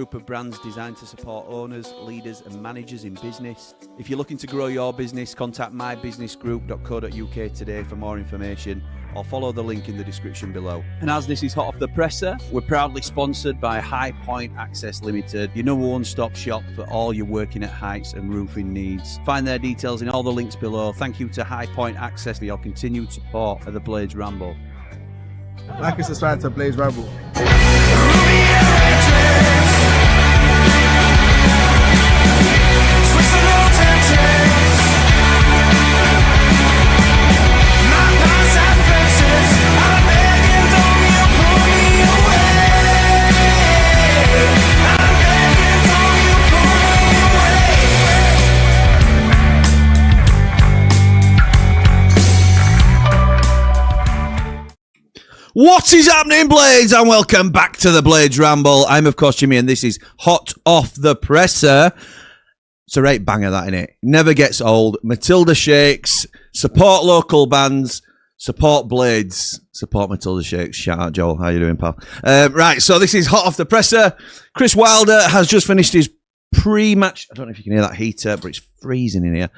Group of brands designed to support owners, leaders and managers in business. If you're looking to grow your business, contact mybusinessgroup.co.uk today for more information or follow the link in the description below. And as this is hot off the presser, we're proudly sponsored by HI-POINT ACCESS Ltd, your number one stop shop for all your working at heights and roofing needs. Find their details in all the links below. Thank you to HI-POINT ACCESS for your continued support of the Blades Ramble. Like and subscribe to Blades Ramble. What is happening, Blades? And welcome back to the Blades Ramble. I'm, of course, Jimmy, and this is Hot Off the Presser. It's a right banger, that, innit? Never gets old. Matilda Shakes. Support local bands. Support Blades. Support Matilda Shakes. Shout out, Joel. How you doing, pal? Right, so this is Hot Off the Presser. Chris Wilder has just finished his pre-match. I don't know if you can hear that heater, but it's freezing in here.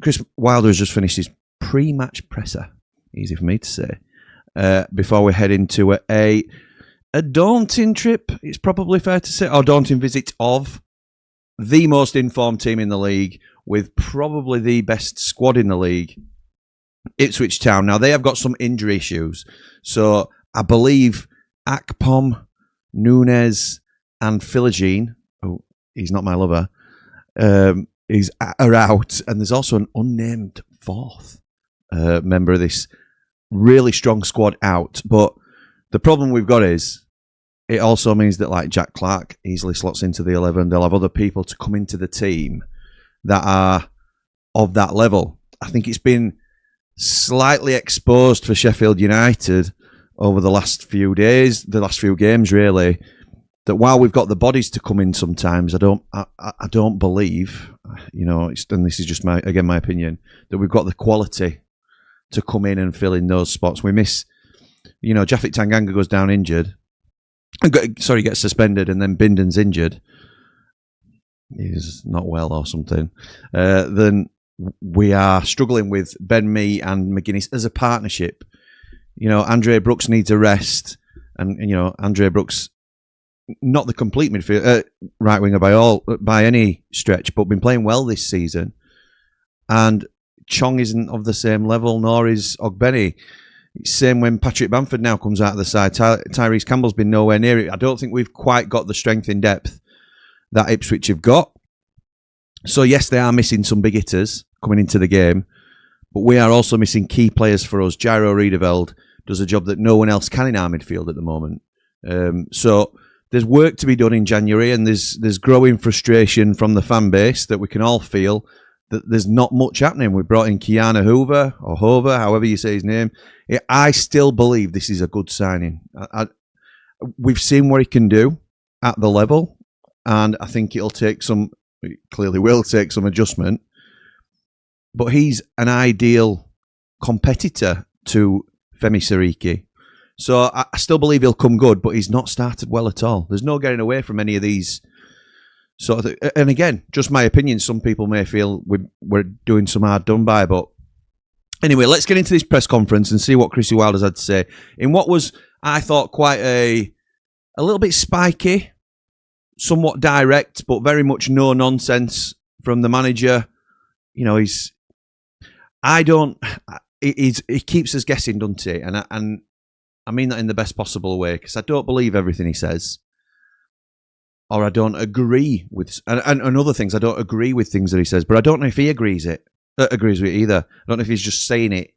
Chris Wilder has just finished his pre-match presser. Easy for me to say. Before we head into a daunting trip, it's probably fair to say, or daunting visit of the most informed team in the league with probably the best squad in the league, Ipswich Town. Now, they have got some injury issues. So, I believe Akpom, Nunes and Philogene, oh, he's not my lover, are out. And there's also an unnamed fourth member of this really strong squad out. But the problem we've got is it also means that, like, Jack Clark easily slots into the 11. They'll have other people to come into the team that are of that level. I think it's been slightly exposed for Sheffield United over the last few days, the last few games really, that while we've got the bodies to come in sometimes, I don't believe, you know, and this is just my opinion, that we've got the quality to come in and fill in those spots. We miss, you know, Japhet Tanganga goes down injured. Gets suspended, and then Binden's injured. He's not well or something. Then we are struggling with Ben Mee and McGuinness as a partnership. You know, Andre Brooks needs a rest, and you know, Andre Brooks, not the complete midfield right winger by any stretch, but been playing well this season. And Chong isn't of the same level, nor is Ogbeni. Same when Patrick Bamford now comes out of the side. Tyrese Campbell's been nowhere near it. I don't think we've quite got the strength in depth that Ipswich have got. So yes, they are missing some big hitters coming into the game, but we are also missing key players for us. Jairo Riedeveld does a job that no one else can in our midfield at the moment. So there's work to be done in January, and there's growing frustration from the fan base that we can all feel that there's not much happening. We brought in Kiana Hoover, or Hover, however you say his name. I still believe this is a good signing. We've seen what he can do at the level, and I think it clearly will take some adjustment. But he's an ideal competitor to Femi Siriki. So I still believe he'll come good, but he's not started well at all. There's no getting away from any of these sort of, and again, just my opinion, some people may feel we're doing some hard done by, but anyway, let's get into this press conference and see what Chrissy Wilder's had to say in what was, I thought, quite a little bit spiky, somewhat direct, but very much no nonsense from the manager. You know, he keeps us guessing, doesn't he? And I mean that in the best possible way, because I don't believe everything he says. Or I don't agree with, and other things, I don't agree with things that he says, but I don't know if he agrees with it either. I don't know if he's just saying it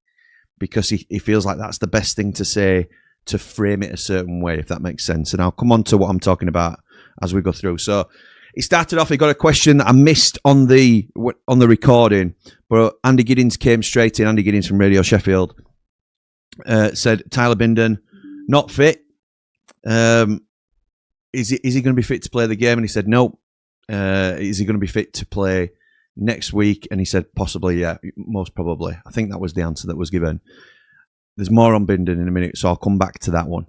because he feels like that's the best thing to say to frame it a certain way, if that makes sense. And I'll come on to what I'm talking about as we go through. So he started off, he got a question that I missed on the recording, but Andy Giddins came straight in. Andy Giddins from Radio Sheffield said, Tyler Binden, not fit. Is he going to be fit to play the game? And he said, no. Is he going to be fit to play next week? And he said, possibly, yeah, most probably. I think that was the answer that was given. There's more on Binden in a minute, so I'll come back to that one.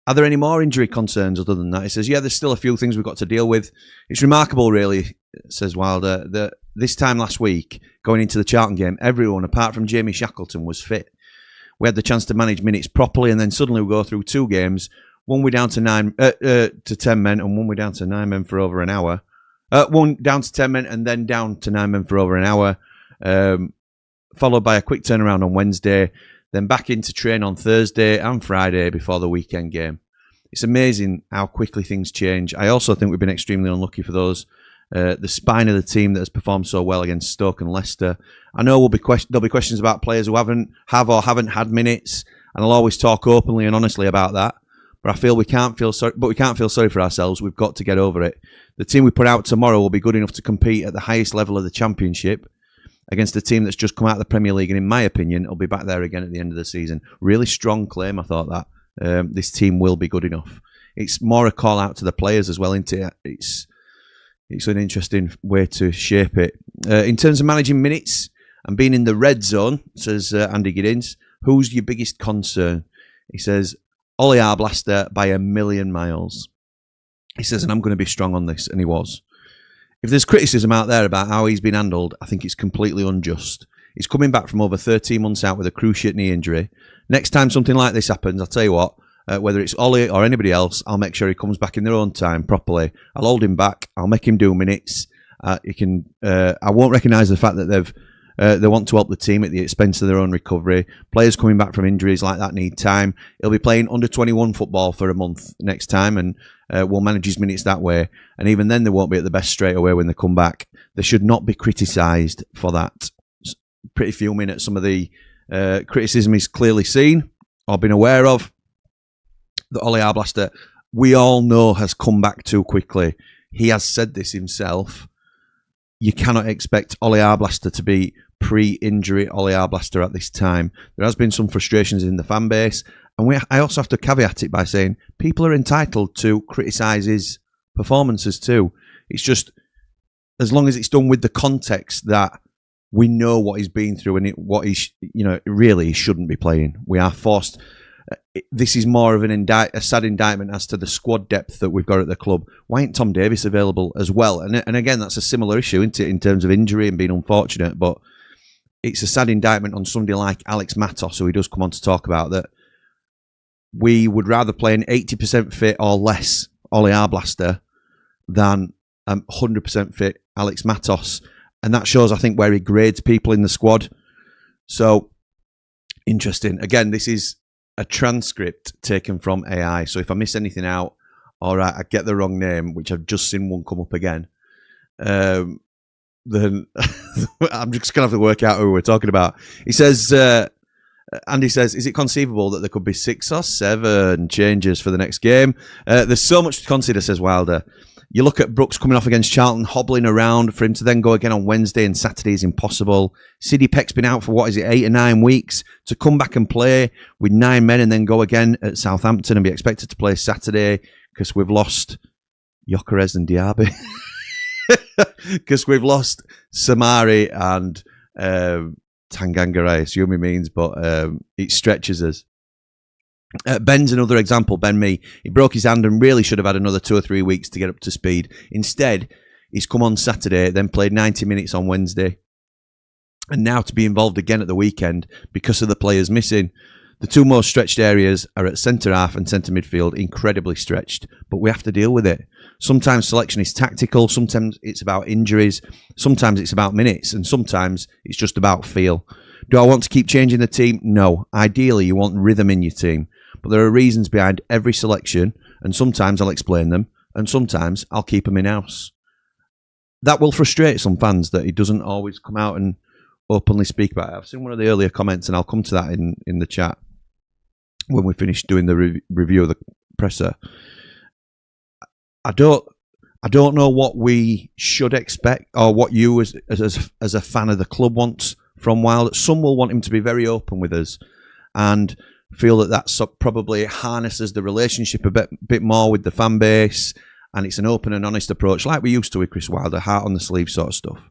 Are there any more injury concerns other than that? He says, yeah, there's still a few things we've got to deal with. It's remarkable, really, says Wilder, that this time last week, going into the Charlton game, everyone, apart from Jamie Shackleton, was fit. We had the chance to manage minutes properly, and then suddenly we go through 2 games. One we're down to 10 men, and one we're down to 9 men for over an hour. One down to 10 men, and then down to 9 men for over an hour. Followed by a quick turnaround on Wednesday. Then back into train on Thursday and Friday before the weekend game. It's amazing how quickly things change. I also think we've been extremely unlucky for those. The spine of the team that has performed so well against Stoke and Leicester. I know there'll be questions about players who haven't had minutes, and I'll always talk openly and honestly about that. But I feel we can't feel sorry for ourselves. We've got to get over it. The team we put out tomorrow will be good enough to compete at the highest level of the Championship against a team that's just come out of the Premier League, and in my opinion, will be back there again at the end of the season. Really strong claim, I thought that. This team will be good enough. It's more a call out to the players as well, isn't it? It's an interesting way to shape it. In terms of managing minutes and being in the red zone, says Andy Giddins, who's your biggest concern? He says, Ollie Arblaster by a million miles. He says, and I'm going to be strong on this, and he was. If there's criticism out there about how he's been handled, I think it's completely unjust. He's coming back from over 13 months out with a cruciate knee injury. Next time something like this happens, I'll tell you what, whether it's Ollie or anybody else, I'll make sure he comes back in their own time properly. I'll hold him back. I'll make him do minutes. I won't recognise the fact that they want to help the team at the expense of their own recovery. Players coming back from injuries like that need time. He'll be playing under 21 football for a month next time, and we'll manage his minutes that way. And even then, they won't be at the best straight away when they come back. They should not be criticised for that. Pretty fuming at some of the criticism he's clearly seen or been aware of. That Ollie Arblaster, we all know, has come back too quickly. He has said this himself. You cannot expect Ollie Arblaster to be pre-injury Ollie Arblaster at this time. There has been some frustrations in the fan base, and I also have to caveat it by saying people are entitled to criticise his performances too. It's just, as long as it's done with the context that we know what he's been through and what he really shouldn't be playing. We are forced. This is more of a sad indictment as to the squad depth that we've got at the club. Why ain't Tom Davies available as well? And again, that's a similar issue, isn't it, in terms of injury and being unfortunate. But it's a sad indictment on somebody like Alex Matos, who he does come on to talk about, that we would rather play an 80% fit or less Ollie Arblaster than 100% fit Alex Matos. And that shows, I think, where he grades people in the squad. So, interesting. Again, this is a transcript taken from AI. So if I miss anything out, or I get the wrong name, which I've just seen one come up again, then I'm just going to have to work out who we're talking about. He says, Andy says, is it conceivable that there could be 6 or 7 changes for the next game? There's so much to consider, says Wilder. You look at Brooks coming off against Charlton, hobbling around. For him to then go again on Wednesday and Saturday is impossible. Sidney Peck's been out for, 8 or 9 weeks. To come back and play with 9 men and then go again at Southampton and be expected to play Saturday because we've lost Gyökeres and Diaby. Because we've lost Samari and Tanganga, I assume he means, but it stretches us. Ben's another example. Ben Mee, he broke his hand and really should have had another 2 or 3 weeks to get up to speed. Instead, he's come on Saturday, then played 90 minutes on Wednesday, and now to be involved again at the weekend because of the players missing. The 2 most stretched areas are at centre-half and centre midfield, incredibly stretched, but we have to deal with it. Sometimes selection is tactical, sometimes it's about injuries, sometimes it's about minutes, and sometimes it's just about feel. Do I want to keep changing the team? No. Ideally, you want rhythm in your team. But there are reasons behind every selection, and sometimes I'll explain them, and sometimes I'll keep them in-house. That will frustrate some fans that he doesn't always come out and openly speak about it. I've seen one of the earlier comments, and I'll come to that in the chat when we finish doing the review of the presser. I don't know what we should expect, or what you as a fan of the club wants from Wilder. Some will want him to be very open with us and feel that that's probably harnesses the relationship a bit more with the fan base, and it's an open and honest approach like we used to with Chris Wilder, heart on the sleeve sort of stuff.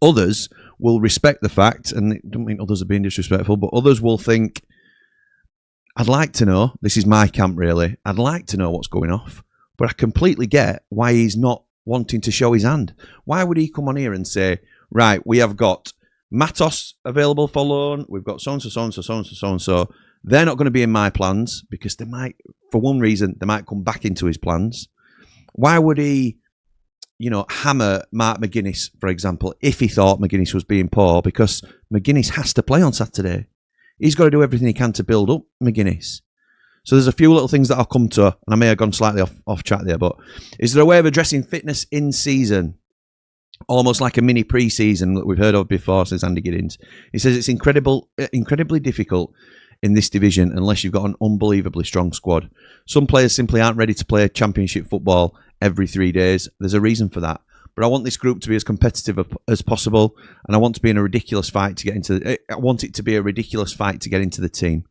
Others will respect the fact, and I don't mean others are being disrespectful, but others will think, I'd like to know, this is my camp really, I'd like to know what's going off, but I completely get why he's not wanting to show his hand. Why would he come on here and say, right, we have got Matos available for loan, we've got so-and-so, so-and-so, so-and-so, so-and-so. They're not going to be in my plans because they might, for one reason, they might come back into his plans. Why would he, hammer Mark McGuinness, for example, if he thought McGuinness was being poor? Because McGuinness has to play on Saturday. He's got to do everything he can to build up McGuinness. So there's a few little things that I'll come to, and I may have gone slightly off track there, but is there a way of addressing fitness in season? Almost like a mini pre-season that we've heard of before, says Andy Giddins. He says it's incredibly difficult in this division unless you've got an unbelievably strong squad. Some players simply aren't ready to play championship football every 3 days. There's a reason for that. But I want this group to be as competitive as possible, and I want to be in a ridiculous fight to get into. I want it to be a ridiculous fight to get into the team.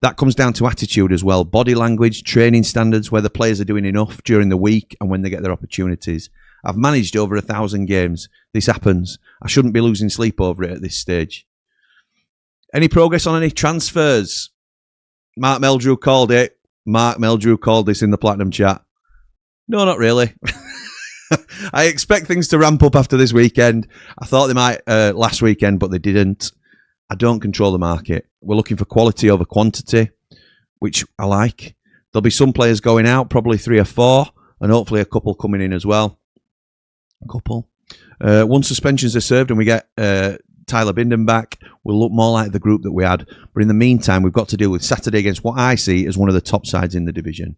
That comes down to attitude as well, body language, training standards, whether players are doing enough during the week and when they get their opportunities. I've managed over 1,000 games. This happens. I shouldn't be losing sleep over it at this stage. Any progress on any transfers? Mark Meldrew called it. Mark Meldrew called this in the Platinum chat. No, not really. I expect things to ramp up after this weekend. I thought they might last weekend, but they didn't. I don't control the market. We're looking for quality over quantity, which I like. There'll be some players going out, probably 3 or 4, and hopefully a couple coming in as well. A couple. Once suspensions are served and we get Tyler Bindon back, we'll look more like the group that we had. But in the meantime, we've got to deal with Saturday against what I see as one of the top sides in the division.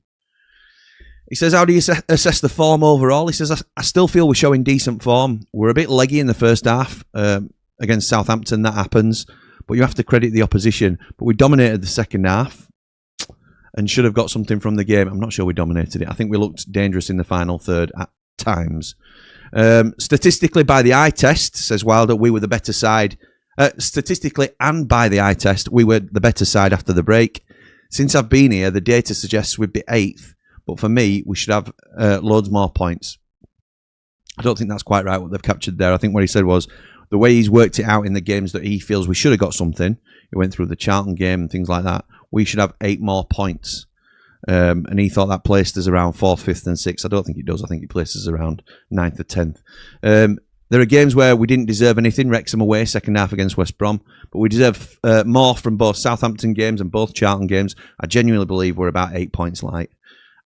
He says, how do you assess the form overall? He says, I still feel we're showing decent form. We're a bit leggy in the first half against Southampton. That happens. But you have to credit the opposition. But we dominated the second half and should have got something from the game. I'm not sure we dominated it. I think we looked dangerous in the final third at times. Statistically, by the eye test, says Wilder, we were the better side. Statistically and by the eye test, we were the better side after the break. Since I've been here, the data suggests we'd be 8th. But for me, we should have loads more points. I don't think that's quite right what they've captured there. I think what he said was the way he's worked it out in the games that he feels we should have got something. He went through the Charlton game and things like that. We should have 8 more points. And he thought that placed us around 4th, 5th and 6th. I don't think it does. I think it places us around 9th or 10th. There are games where we didn't deserve anything. Wrexham away, second half against West Brom. But we deserve more from both Southampton games and both Charlton games. I genuinely believe we're about 8 points light.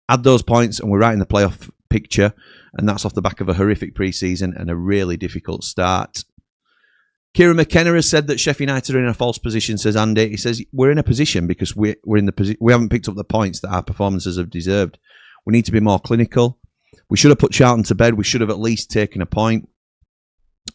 Add those points and we're right in the playoff picture. And that's off the back of a horrific pre-season and a really difficult start. Kieran McKenna has said that Sheffield United are in a false position, says Andy. He says, we're in a position because we haven't picked up the points that our performances have deserved. We need to be more clinical. We should have put Charlton to bed. We should have at least taken a point.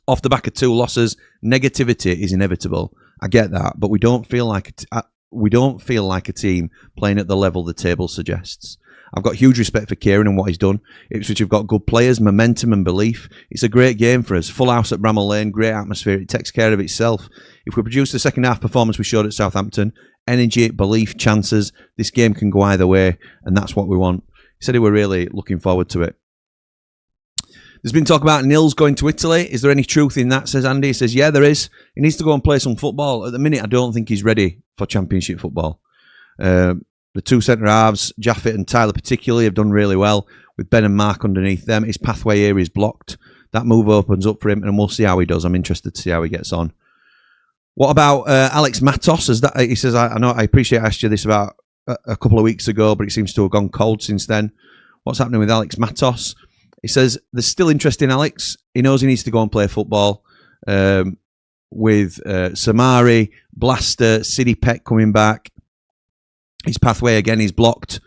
Off the back of 2 losses, negativity is inevitable. I get that, but we don't feel like a team playing at the level the table suggests. I've got huge respect for Kieran and what he's done. Ipswich have got good players, momentum and belief. It's a great game for us. Full house at Bramall Lane, great atmosphere. It takes care of itself. If we produce the second half performance we showed at Southampton, energy, belief, chances, this game can go either way, and that's what we want. He said he were really looking forward to it. There's been talk about Nils going to Italy. Is there any truth in that, says Andy? He says, yeah, there is. He needs to go and play some football. At the minute, I don't think he's ready for championship football. The 2 centre-halves, Jaffet and Tyler particularly, have done really well with Ben and Mark underneath them. His pathway here is blocked. That move opens up for him, and we'll see how he does. I'm interested to see how he gets on. What about Alex Matos? He says, I know I appreciate I asked you this about a couple of weeks ago, but it seems to have gone cold since then. What's happening with Alex Matos? He says, there's still interest in Alex. He knows he needs to go and play football with Samari, Blaster, City Pet coming back. His pathway, again, is blocked.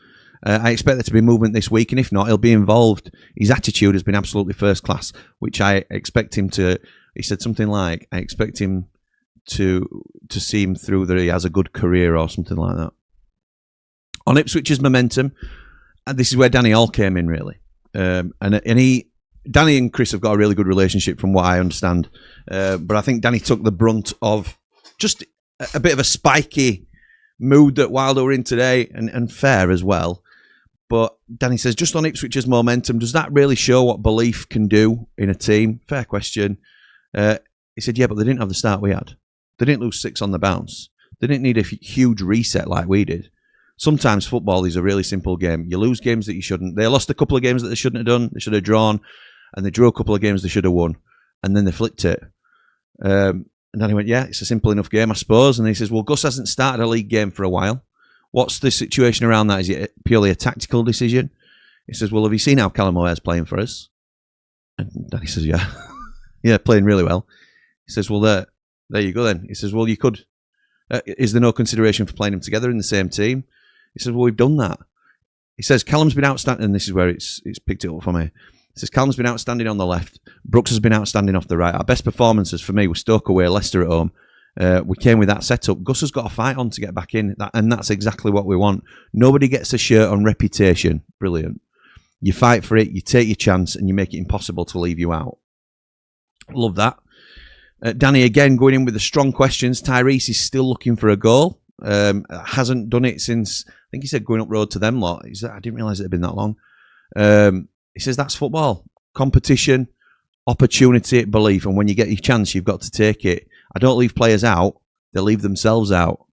I expect there to be movement this week, and if not, he'll be involved. His attitude has been absolutely first class, which I expect him to... He said something like, I expect him to see him through that he has a good career or something like that. On Ipswich's momentum, and this is where Danny All came in, really. Danny and Chris have got a really good relationship from what I understand. But I think Danny took the brunt of just a bit of a spiky mood that Wilder were in today, and fair as well. But Danny says, just on Ipswich's momentum, does that really show what belief can do in a team? Fair question. He said, yeah, but they didn't have the start we had. They didn't lose 6 on the bounce. They didn't need a huge reset like we did. sometimes football is a really simple game. You lose games that you shouldn't. They lost a couple of games that they shouldn't have done. They should have drawn, and they drew a couple of games they should have won, and then they flicked it. And then he went, yeah, it's a simple enough game, I suppose. And he says, well, Gus hasn't started a league game for a while. What's the situation around that? Is it purely a tactical decision? He says, well, have you seen how Callum O'Hare's playing for us? And Danny says, yeah. Yeah, playing really well. He says, well, there you go then. He says, well, you could... is there no consideration for playing them together in the same team? He says, well, we've done that. He says, Callum's been outstanding, and this is where it's picked it up for me. He says, Callum's been outstanding on the left. Brooks has been outstanding off the right. Our best performances for me were Stoke away, Leicester at home. We came with that setup. Gus has got a fight on to get back in, and that's exactly what we want. Nobody gets a shirt on reputation. Brilliant. You fight for it, you take your chance, and you make it impossible to leave you out. Love that. Danny, again, going in with the strong questions. Tyrese is still looking for a goal. Hasn't done it since, I think he said going up road to them lot. He said, I didn't realise it had been that long. He says, that's football. Competition, opportunity, belief. And when you get your chance, you've got to take it. I don't leave players out. They leave themselves out.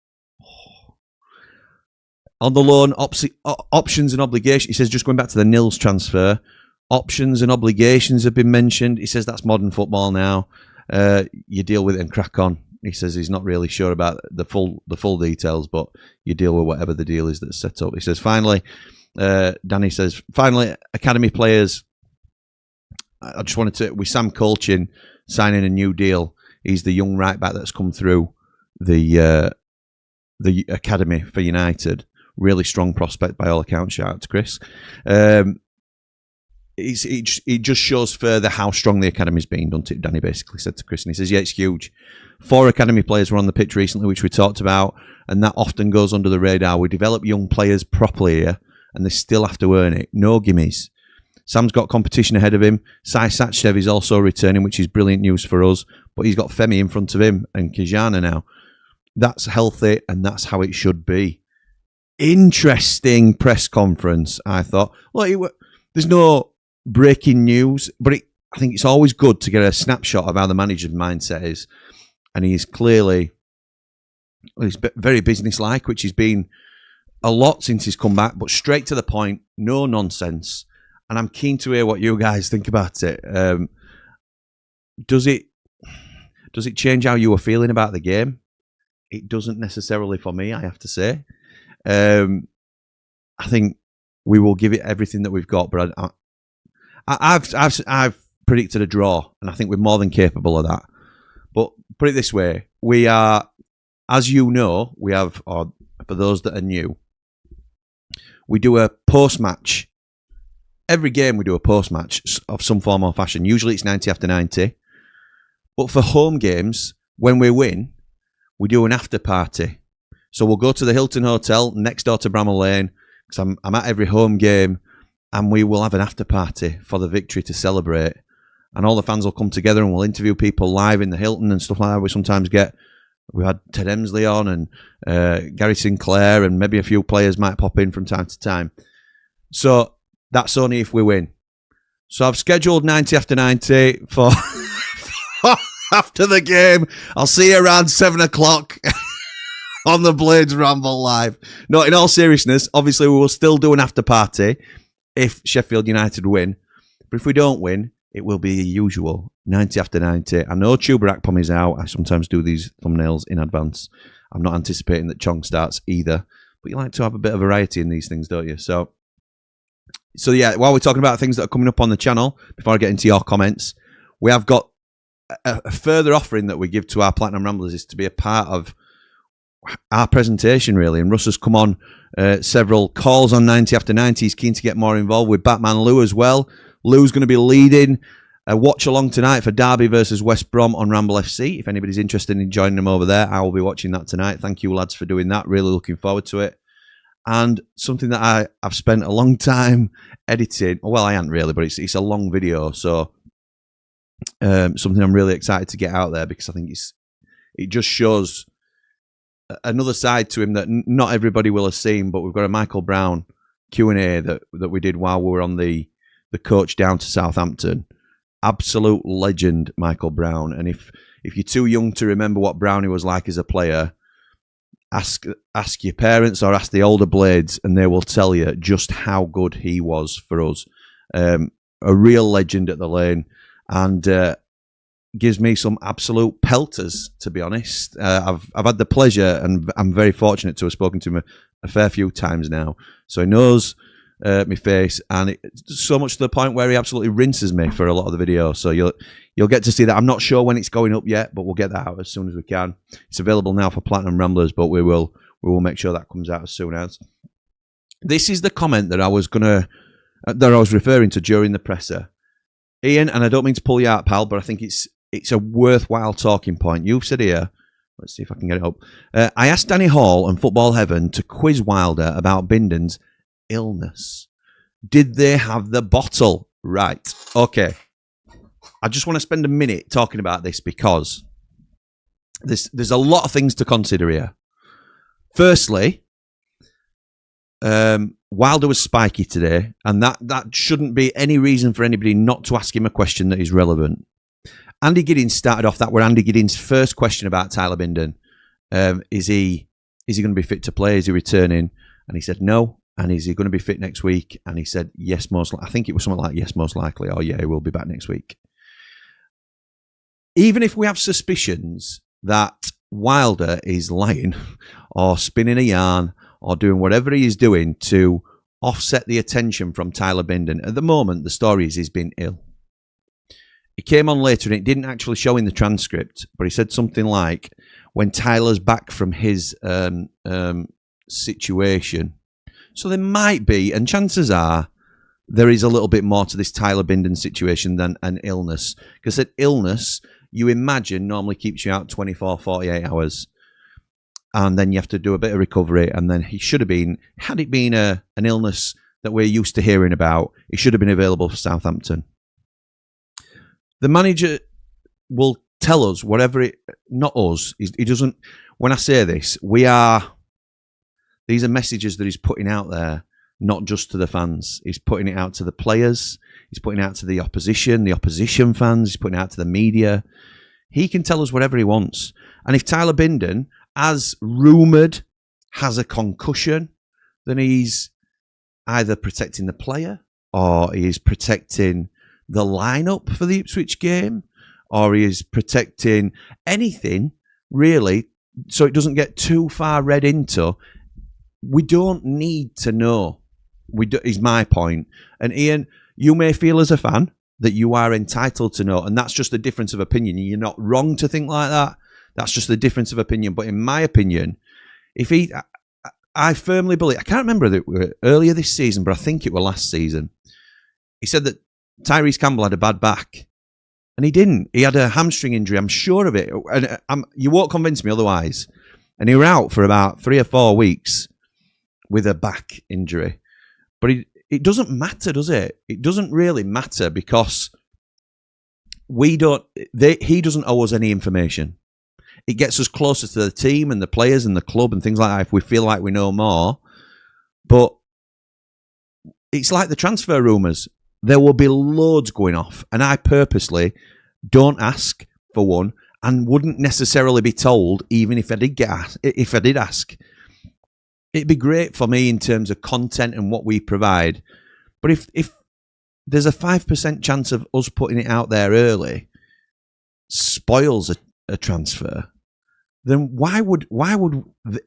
On the loan, options and obligations. He says, just going back to the Nils transfer, options and obligations have been mentioned. He says, that's modern football now. You deal with it and crack on. He says he's not really sure about the full details, but you deal with whatever the deal is that's set up. He says, finally, Danny says, finally, academy players. I just wanted to, with Sam Colchin signing a new deal. He's the young right back that's come through the academy for United. Really strong prospect by all accounts. Shout out to Chris. It just shows further how strong the academy's been, doesn't it? Danny basically said to Chris, and he says, yeah, it's huge. 4 academy players were on the pitch recently, which we talked about, and that often goes under the radar. We develop young players properly here, and they still have to earn it. No gimmies. Sam's got competition ahead of him. Sai Sachdev is also returning, which is brilliant news for us, but he's got Femi in front of him and Kijana now. That's healthy, and that's how it should be. Interesting press conference, I thought. Look, there's no breaking news, but I think it's always good to get a snapshot of how the manager's mindset is. And he's clearly, he's very businesslike, which has been a lot since he's come back, but straight to the point, no nonsense. And I'm keen to hear what you guys think about it. Does it change how you were feeling about the game? It doesn't necessarily for me, I have to say. I think we will give it everything that we've got, but I've predicted a draw, and I think we're more than capable of that. But put it this way, we are, as you know, we have, or for those that are new, we do a post-match. Every game we do a post-match of some form or fashion. Usually it's 90 after 90. But for home games, when we win, we do an after party. So we'll go to the Hilton Hotel next door to Bramall Lane, because I'm at every home game, and we will have an after party for the victory to celebrate. And all the fans will come together, and we'll interview people live in the Hilton and stuff like that. We sometimes we had Ted Emsley on, and Gary Sinclair, and maybe a few players might pop in from time to time. So that's only if we win. So I've scheduled 90 after 90 for after the game. I'll see you around 7 o'clock on the Blades Ramble live. No, in all seriousness, obviously we will still do an after party if Sheffield United win. But if we don't win, it will be usual 90 after 90. I know Tuber Akpom is out. I sometimes do these thumbnails in advance. I'm not anticipating that Chong starts either. But you like to have a bit of variety in these things, don't you? So yeah, while we're talking about things that are coming up on the channel, before I get into your comments, we have got a further offering that we give to our Platinum Ramblers is to be a part of our presentation, really. And Russ has come on several calls on 90 after 90. He's keen to get more involved with Batman Lou as well. Lou's going to be leading a watch along tonight for Derby versus West Brom on Ramble FC. If anybody's interested in joining them over there, I will be watching that tonight. Thank you, lads, for doing that. Really looking forward to it. And something that I've spent a long time editing. Well, I haven't really, but it's a long video. So something I'm really excited to get out there, because I think it just shows another side to him that not everybody will have seen. But we've got a Michael Brown Q&A that we did while we were on the coach down to Southampton. Absolute legend, Michael Brown. And if you're too young to remember what Brownie was like as a player, ask your parents or ask the older blades, and they will tell you just how good he was for us. A real legend at the lane, and gives me some absolute pelters, to be honest. I've had the pleasure, and I'm very fortunate to have spoken to him a fair few times now. So he knows my face, and so much to the point where he absolutely rinses me for a lot of the video. So you'll get to see that. I'm not sure when it's going up yet, but we'll get that out as soon as we can. It's available now for Platinum Ramblers, but we will make sure that comes out as soon as. This is the comment that I was referring to during the presser, Ian, and I don't mean to pull you out, pal, but I think it's a worthwhile talking point. You've said here, let's see if I can get it up. I asked Danny Hall and Football Heaven to quiz Wilder about Binden's illness. Did they have the bottle? Right. Okay. I just want to spend a minute talking about this because there's a lot of things to consider here. Firstly, Wilder was spiky today, and that shouldn't be any reason for anybody not to ask him a question that is relevant. Andy Giddins started off that were Andy Giddins' first question about Tyler Binden. Is he going to be fit to play? Is he returning? And he said no. And is he going to be fit next week? And he said yes, most likely. I think it was something like yes, most likely, or yeah, he will be back next week. Even if we have suspicions that Wilder is lying or spinning a yarn or doing whatever he is doing to offset the attention from Tyler Binden, at the moment the story is he's been ill. He came on later and it didn't actually show in the transcript, but he said something like, when Tyler's back from his situation. So there might be, and chances are, there is a little bit more to this Tyler Binden situation than an illness. Because an illness, you imagine, normally keeps you out 24, 48 hours. And then you have to do a bit of recovery. And then he should have been, had it been an illness that we're used to hearing about, he should have been available for Southampton. The manager will tell us whatever it, not us, he doesn't, when I say this, these are messages that he's putting out there, not just to the fans. He's putting it out to the players, he's putting it out to the opposition fans, he's putting it out to the media. He can tell us whatever he wants. And if Tyler Binden, as rumoured, has a concussion, then he's either protecting the player or he's protecting the lineup for the Ipswich game, or he is protecting anything, really, so it doesn't get too far read into. We don't need to know, is my point. And Ian, you may feel as a fan that you are entitled to know, and that's just a difference of opinion. You're not wrong to think like that. That's just a difference of opinion. But in my opinion, I firmly believe, I can't remember that it were earlier this season, but I think it was last season. He said that Tyrese Campbell had a bad back, and he didn't. He had a hamstring injury, I'm sure of it. And you won't convince me otherwise. And he was out for about 3 or 4 weeks with a back injury. But it doesn't matter, does it? It doesn't really matter because he doesn't owe us any information. It gets us closer to the team and the players and the club and things like that if we feel like we know more. But it's like the transfer rumours. There will be loads going off, and I purposely don't ask for one and wouldn't necessarily be told even if I did ask. It'd be great for me in terms of content and what we provide. But if there's a 5% chance of us putting it out there early spoils a transfer, then why would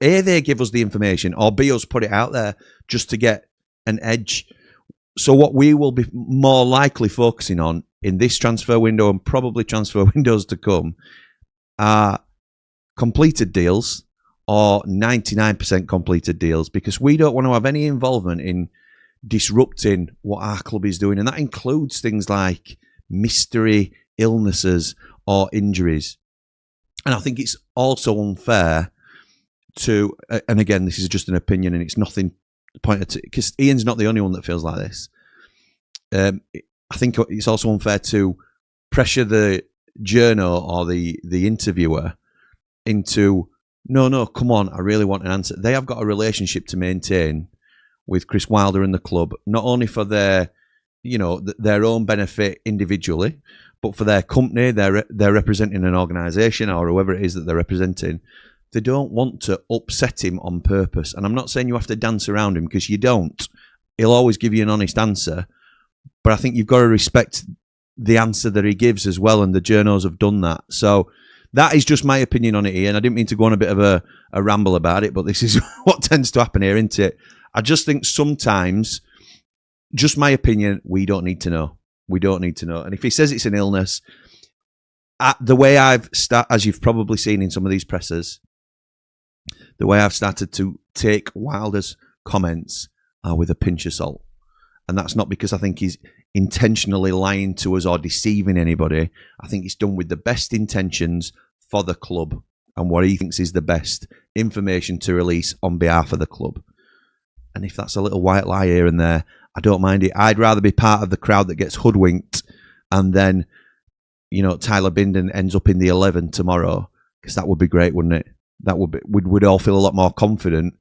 A, they give us the information, or B, us put it out there just to get an edge? So what we will be more likely focusing on in this transfer window and probably transfer windows to come are completed deals or 99% completed deals, because we don't want to have any involvement in disrupting what our club is doing. And that includes things like mystery illnesses or injuries. And I think it's also unfair to, and again, this is just an opinion and it's nothing pointed to, because Ian's not the only one that feels like this. I think it's also unfair to pressure the journo or the interviewer into, no, come on, I really want an answer. They have got a relationship to maintain with Chris Wilder and the club, not only for their own benefit individually, but for their company. They're representing an organisation or whoever it is that they're representing. they don't want to upset him on purpose. And I'm not saying you have to dance around him, because you don't. He'll always give you an honest answer. But I think you've got to respect the answer that he gives as well, and the journos have done that. So that is just my opinion on it, Ian. I didn't mean to go on a bit of a ramble about it, but this is what tends to happen here, isn't it? I just think sometimes, just my opinion, we don't need to know. We don't need to know. And if he says it's an illness, the way I've started, as you've probably seen in some of these presses, the way I've started to take Wilder's comments are with a pinch of salt. And that's not because I think he's intentionally lying to us or deceiving anybody. I think it's done with the best intentions for the club and what he thinks is the best information to release on behalf of the club. And if that's a little white lie here and there, I don't mind it. I'd rather be part of the crowd that gets hoodwinked and then, you know, Tyler Bindon ends up in the 11 tomorrow, because that would be great, wouldn't it? That would be, we'd all feel a lot more confident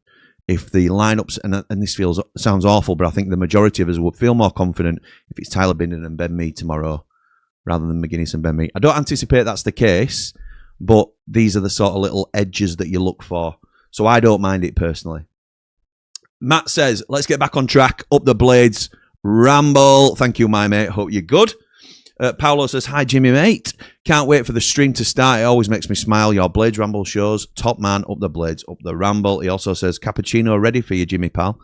if the lineups, and this sounds awful, but I think the majority of us would feel more confident if it's Tyler Bindon and Ben Mee tomorrow rather than McGuinness and Ben Mee. I don't anticipate that's the case, but these are the sort of little edges that you look for. So I don't mind it personally. Matt says, let's get back on track. Up the blades. Ramble. Thank you, my mate. Hope you're good. Paolo says, hi, Jimmy, mate. Can't wait for the stream to start. It always makes me smile. Your Blades Ramble shows. Top man, up the blades, up the Ramble. He also says, cappuccino ready for you, Jimmy, pal.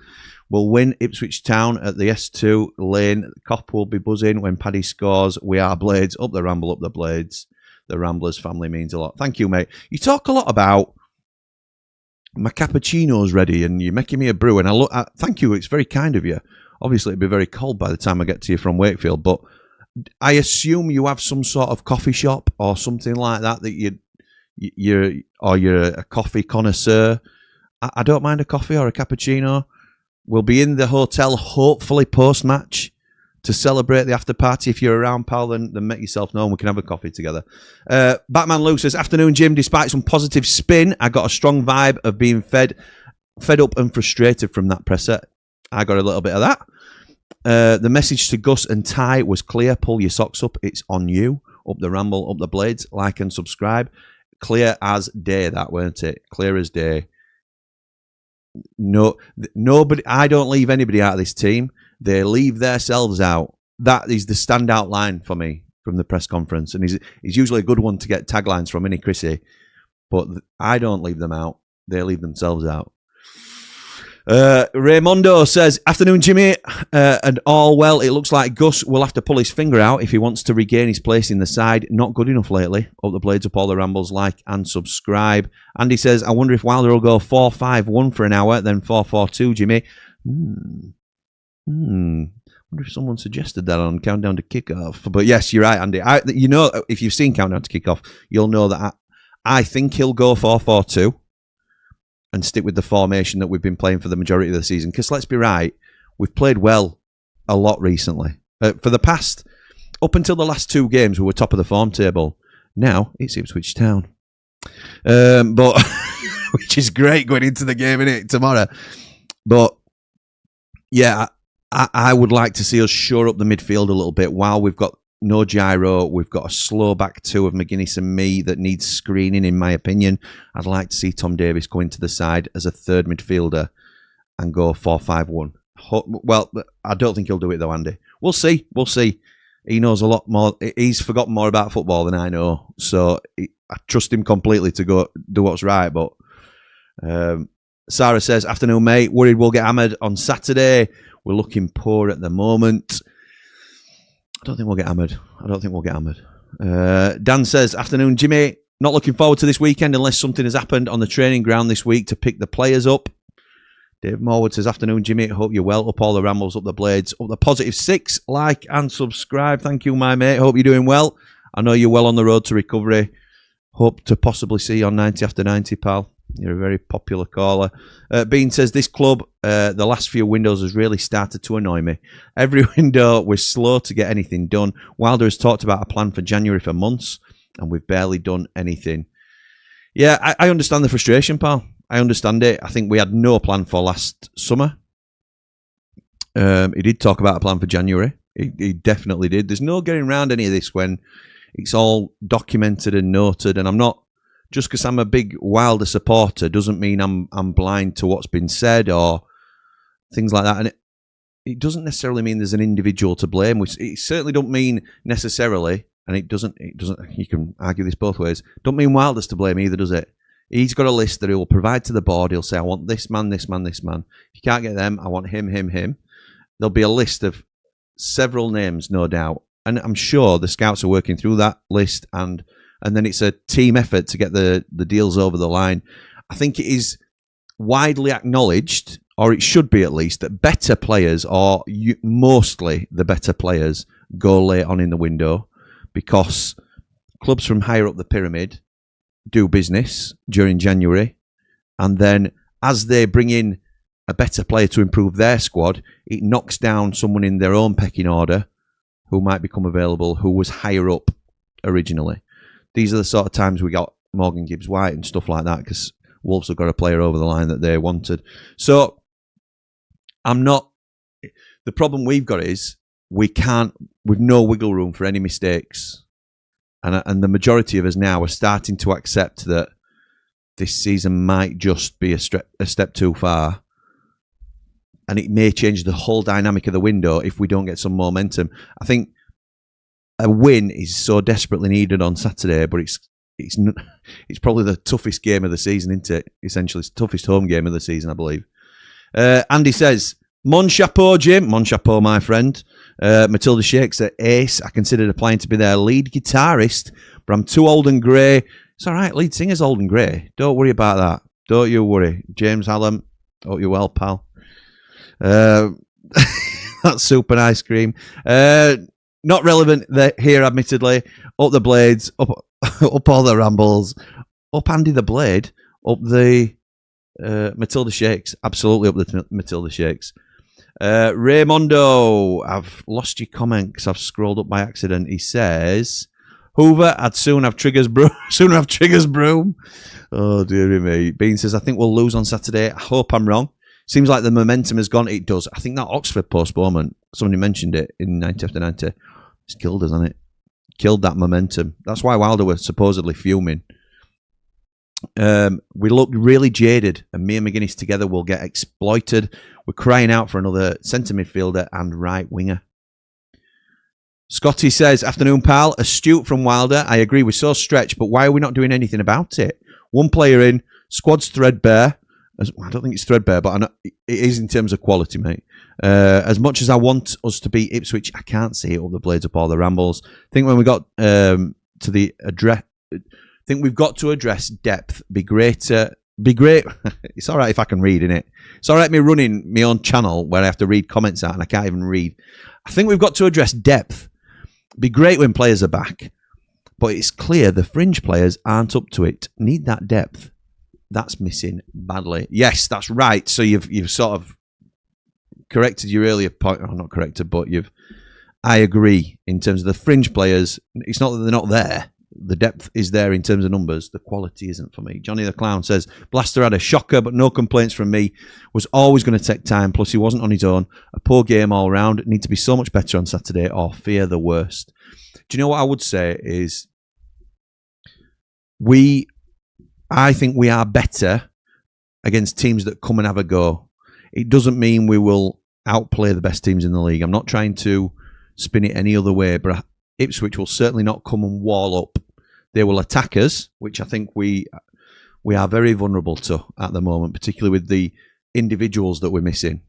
We'll win Ipswich Town at the S2 lane. Cop will be buzzing when Paddy scores. We are Blades, up the Ramble, up the blades. The Ramblers family means a lot. Thank you, mate. You talk a lot about my cappuccino's ready and you're making me a brew. And thank you. It's very kind of you. Obviously, it'll be very cold by the time I get to you from Wakefield, but I assume you have some sort of coffee shop or something like that you're a coffee connoisseur. I don't mind a coffee or a cappuccino. We'll be in the hotel hopefully post-match to celebrate the after party. If you're around, pal, then make yourself known. We can have a coffee together. Batman Lou says, afternoon, Jim. Despite some positive spin, I got a strong vibe of being fed up and frustrated from that presser. I got a little bit of that. The message to Gus and Ty was clear. Pull your socks up. It's on you. Up the Ramble, up the blades. Like and subscribe. Clear as day, that, weren't it? Clear as day. No, nobody. I don't leave anybody out of this team. They leave themselves out. That is the standout line for me from the press conference. And he's usually a good one to get taglines from, isn't he, Chrissy? But I don't leave them out. They leave themselves out. Raymondo says, afternoon, Jimmy, and all well. It looks like Gus will have to pull his finger out if he wants to regain his place in the side. Not good enough lately. Up the blades, up all the Rambles, like and subscribe. Andy says, I wonder if Wilder will go 4-5-1 for an hour, then 4-4-2, Jimmy. I wonder if someone suggested that on Countdown to Kickoff. But yes, you're right, Andy. You know, if you've seen Countdown to Kickoff, you'll know that I think he'll go 4-4-2. And stick with the formation that we've been playing for the majority of the season. Because let's be right, we've played well a lot recently. For the past, up until the last 2 games, we were top of the form table. Now, it's Ipswich Town. But which is great going into the game, innit, tomorrow. But, yeah, I would like to see us shore up the midfield a little bit while we've got no gyro. We've got a slow back 2 of McGuinness and Mee that needs screening, in my opinion. I'd like to see Tom Davies go into the side as a third midfielder and go 4-5-1. Well, I don't think he'll do it though, Andy. We'll see. We'll see. He knows a lot more. He's forgotten more about football than I know. So I trust him completely to go do what's right. But Sarah says, afternoon, mate. Worried we'll get hammered on Saturday. We're looking poor at the moment. I don't think we'll get hammered. Dan says, afternoon, Jimmy. Not looking forward to this weekend unless something has happened on the training ground this week to pick the players up. Dave Morwood says, afternoon, Jimmy. Hope you're well. Up all the Rambles, up the blades, up the +6. Like and subscribe. Thank you, my mate. Hope you're doing well. I know you're well on the road to recovery. Hope to possibly see you on 90 after 90, pal. You're a very popular caller. Bean says, this club, the last few windows has really started to annoy me. Every window, we're slow to get anything done. Wilder has talked about a plan for January for months, and we've barely done anything. Yeah, I understand the frustration, pal. I understand it. I think we had no plan for last summer. He did talk about a plan for January. He definitely did. There's no getting around any of this when it's all documented and noted, and I'm not just because I'm a big Wilder supporter doesn't mean I'm blind to what's been said or things like that. And it doesn't necessarily mean there's an individual to blame. It certainly don't mean necessarily, and it doesn't. You can argue this both ways. Don't mean Wilder's to blame either, does it? He's got a list that he will provide to the board. He'll say, I want this man, this man, this man. If you can't get them, I want him, him, him. There'll be a list of several names, no doubt. And I'm sure the scouts are working through that list, and then it's a team effort to get the deals over the line. I think it is widely acknowledged, or it should be at least, that better players, or mostly the better players, go late on in the window because clubs from higher up the pyramid do business during January, and then as they bring in a better player to improve their squad, it knocks down someone in their own pecking order who might become available who was higher up originally. These are the sort of times we got Morgan Gibbs-White and stuff like that because Wolves have got a player over the line that they wanted. So the problem we've got is we've no wiggle room for any mistakes. And the majority of us now are starting to accept that this season might just be a step too far. And it may change the whole dynamic of the window if we don't get some momentum. I think a win is so desperately needed on Saturday, but it's probably the toughest game of the season, isn't it? Essentially, it's the toughest home game of the season, I believe. Andy says, Mon chapeau, Jim. Mon chapeau, my friend. Matilda Shakes at Ace. I considered applying to be their lead guitarist, but I'm too old and grey. It's all right, lead singer's old and grey. Don't worry about that. Don't you worry. James Hallam, hope you're well, pal. That's soup and ice cream. Not relevant here, admittedly. Up the blades, up all the rambles, up Andy the Blade, up the Matilda Shakes. Absolutely up the Matilda Shakes. Raymondo, I've lost your comment because I've scrolled up by accident. He says, Hoover, I'd sooner have Trigger's broom. Oh, dearie me. Bean says, I think we'll lose on Saturday. I hope I'm wrong. Seems like the momentum has gone. It does. I think that Oxford postponement, somebody mentioned it in 90 after 90. It's killed us, hasn't it? Killed that momentum. That's why Wilder were supposedly fuming. We looked really jaded, and me and McGuinness together will get exploited. We're crying out for another centre midfielder and right winger. Scotty says, afternoon, pal. Astute from Wilder. I agree, we're so stretched, but why are we not doing anything about it? One player in, squad's threadbare. I don't think it's threadbare, but it is in terms of quality, mate. As much as I want us to beat Ipswich, I can't see it up the blades up all the rambles. I think when we got to the address, I think we've got to address depth. Be great. It's all right if I can read, innit? It's all right me running my own channel where I have to read comments out and I can't even read. I think we've got to address depth. Be great when players are back, but it's clear the fringe players aren't up to it. Need that depth. That's missing badly. Yes, that's right. So you've sort of corrected your earlier point. Oh, not corrected, but I agree in terms of the fringe players. It's not that they're not there. The depth is there in terms of numbers. The quality isn't for me. Johnny the Clown says, Blaster had a shocker, but no complaints from me. Was always going to take time, plus he wasn't on his own. A poor game all round. Need to be so much better on Saturday or fear the worst. Do you know what I would say is I think we are better against teams that come and have a go. It doesn't mean we will outplay the best teams in the league. I'm not trying to spin it any other way, but Ipswich will certainly not come and wall up. They will attack us, which I think we are very vulnerable to at the moment, particularly with the individuals that we're missing.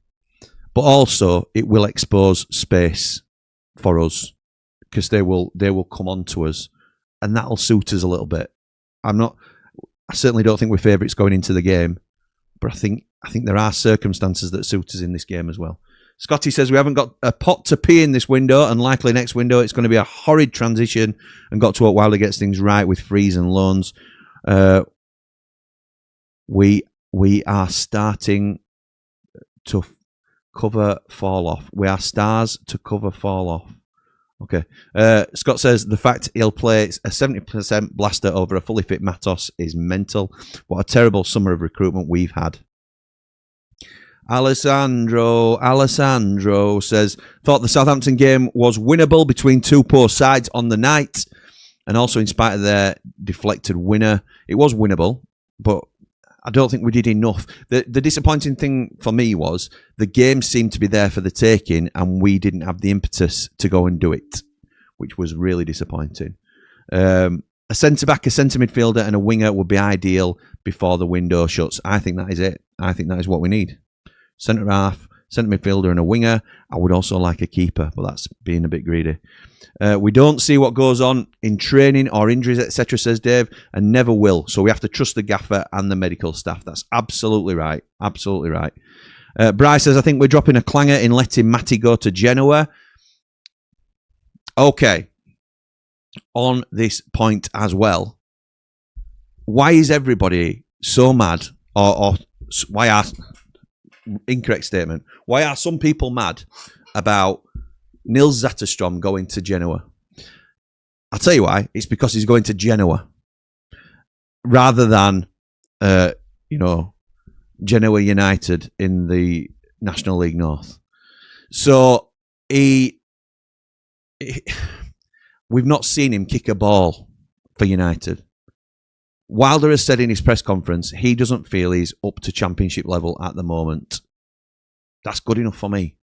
But also, it will expose space for us because they will come on to us, and that'll suit us a little bit. I certainly don't think we're favourites going into the game, but I think there are circumstances that suit us in this game as well. Scotty says we haven't got a pot to pee in this window, and likely next window it's going to be a horrid transition, and got to hope Wilder gets things right with frees and loans. We are starting to cover fall off. We are stars to cover fall off. Okay. Scott says the fact he'll play a 70% Blaster over a fully fit Matos is mental. What a terrible summer of recruitment we've had. Alessandro says, thought the Southampton game was winnable between two poor sides on the night. And also, in spite of their deflected winner, it was winnable, but I don't think we did enough. The disappointing thing for me was the game seemed to be there for the taking, and we didn't have the impetus to go and do it, which was really disappointing. A centre-back, a centre midfielder, and a winger would be ideal before the window shuts. I think that is it. I think that is what we need. Centre-half, centre midfielder, and a winger. I would also like a keeper, but that's being a bit greedy. We don't see what goes on in training or injuries, etc., says Dave, and never will. So we have to trust the gaffer and the medical staff. That's absolutely right. Absolutely right. Bryce says, I think we're dropping a clanger in letting Matty go to Genoa. Okay. On this point as well, why is everybody so mad, or why are, incorrect statement, why are some people mad about Nils Zetterstrom going to Genoa? I'll tell you why. It's because he's going to Genoa rather than, Genoa United in the National League North. So we've not seen him kick a ball for United. Wilder has said in his press conference he doesn't feel he's up to championship level at the moment. That's good enough for me.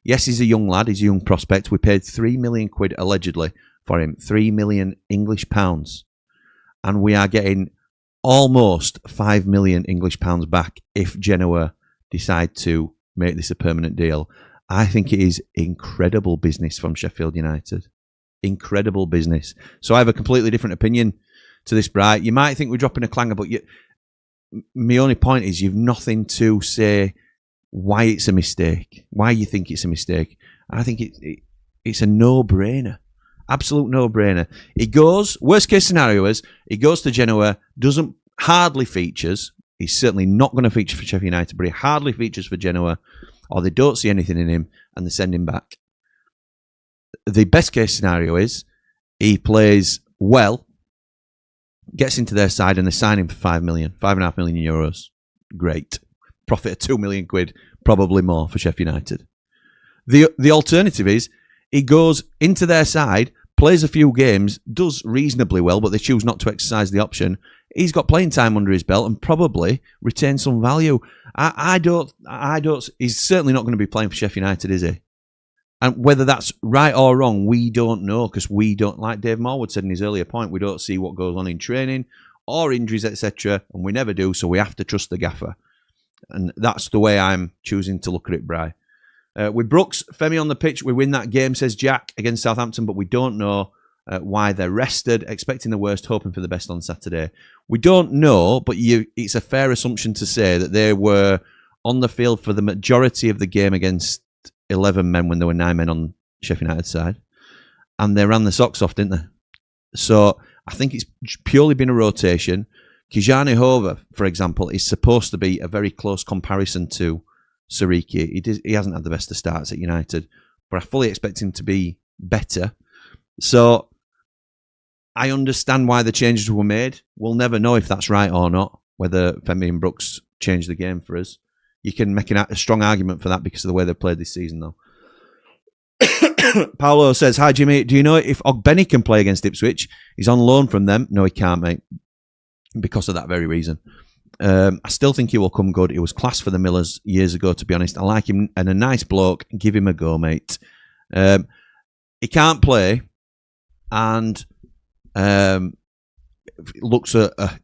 Yes, he's a young lad. He's a young prospect. We paid £3 million allegedly for him. 3 million English pounds. And we are getting almost 5 million English pounds back if Genoa decide to make this a permanent deal. I think it is incredible business from Sheffield United. Incredible business. So I have a completely different opinion to this, Bright. You might think we're dropping a clanger, but my only point is you've nothing to say why it's a mistake, why you think it's a mistake. I think it's a no-brainer. Absolute no-brainer. He goes, worst case scenario is, he goes to Genoa, hardly features. He's certainly not going to feature for Sheffield United, but he hardly features for Genoa, or they don't see anything in him, and they send him back. The best case scenario is, he plays well, gets into their side, and they sign him for 5 million, €5.5 million. Great. Profit of £2 million, probably more for Sheffield United. The alternative is he goes into their side, plays a few games, does reasonably well, but they choose not to exercise the option. He's got playing time under his belt and probably retains some value. I don't. He's certainly not going to be playing for Sheffield United, is he? And whether that's right or wrong, we don't know, because we don't, like Dave Morwood said in his earlier point, we don't see what goes on in training or injuries, etc., and we never do. So we have to trust the gaffer. And that's the way I'm choosing to look at it, Bri. With Brooks, Femi on the pitch, we win that game, says Jack, against Southampton, but we don't know why they're rested, expecting the worst, hoping for the best on Saturday. We don't know, but it's a fair assumption to say that they were on the field for the majority of the game against 11 men when there were 9 men on Sheffield United's side. And they ran the socks off, didn't they? So I think it's purely been a rotation. Kijani Hova, for example, is supposed to be a very close comparison to Sariki. He hasn't had the best of starts at United, but I fully expect him to be better. So I understand why the changes were made. We'll never know if that's right or not, whether Femi and Brooks changed the game for us. You can make a strong argument for that because of the way they've played this season, though. Paolo says, hi, Jimmy. Do you know if Ogbeni can play against Ipswich? He's on loan from them. No, he can't, mate. Because of that very reason. I still think he will come good. He was class for the Millers years ago, to be honest. I like him and a nice bloke. Give him a go, mate. He can't play and looks a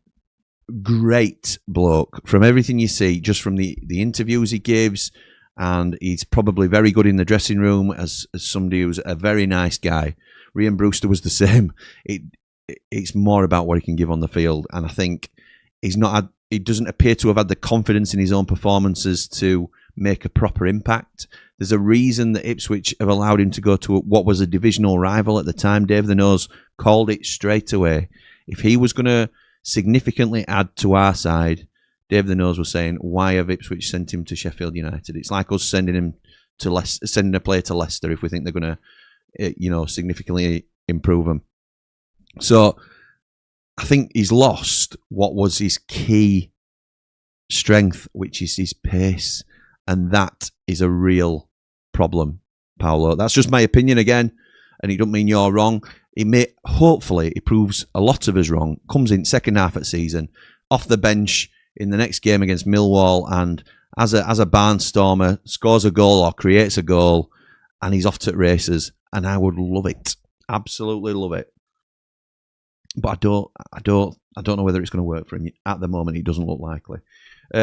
great bloke from everything you see, just from the interviews he gives, and he's probably very good in the dressing room as somebody who's a very nice guy. Ryan Brewster was the same. It's more about what he can give on the field, and I think he doesn't appear to have had the confidence in his own performances to make a proper impact. There's a reason that Ipswich have allowed him to go to what was a divisional rival at the time. Dave the Nose called it straight away. If he was going to significantly add to our side, Dave the Nose was saying, why have Ipswich sent him to Sheffield United? It's like us sending a player to Leicester if we think they're going to, significantly improve him. So I think he's lost what was his key strength, which is his pace. And that is a real problem, Paolo. That's just my opinion again. And it don't mean you're wrong. Hopefully, it proves a lot of us wrong. Comes in second half of season, off the bench in the next game against Millwall, and as a barnstormer, scores a goal or creates a goal, and he's off to the races. And I would love it, absolutely love it. But I don't know whether it's going to work for him at the moment. It doesn't look likely.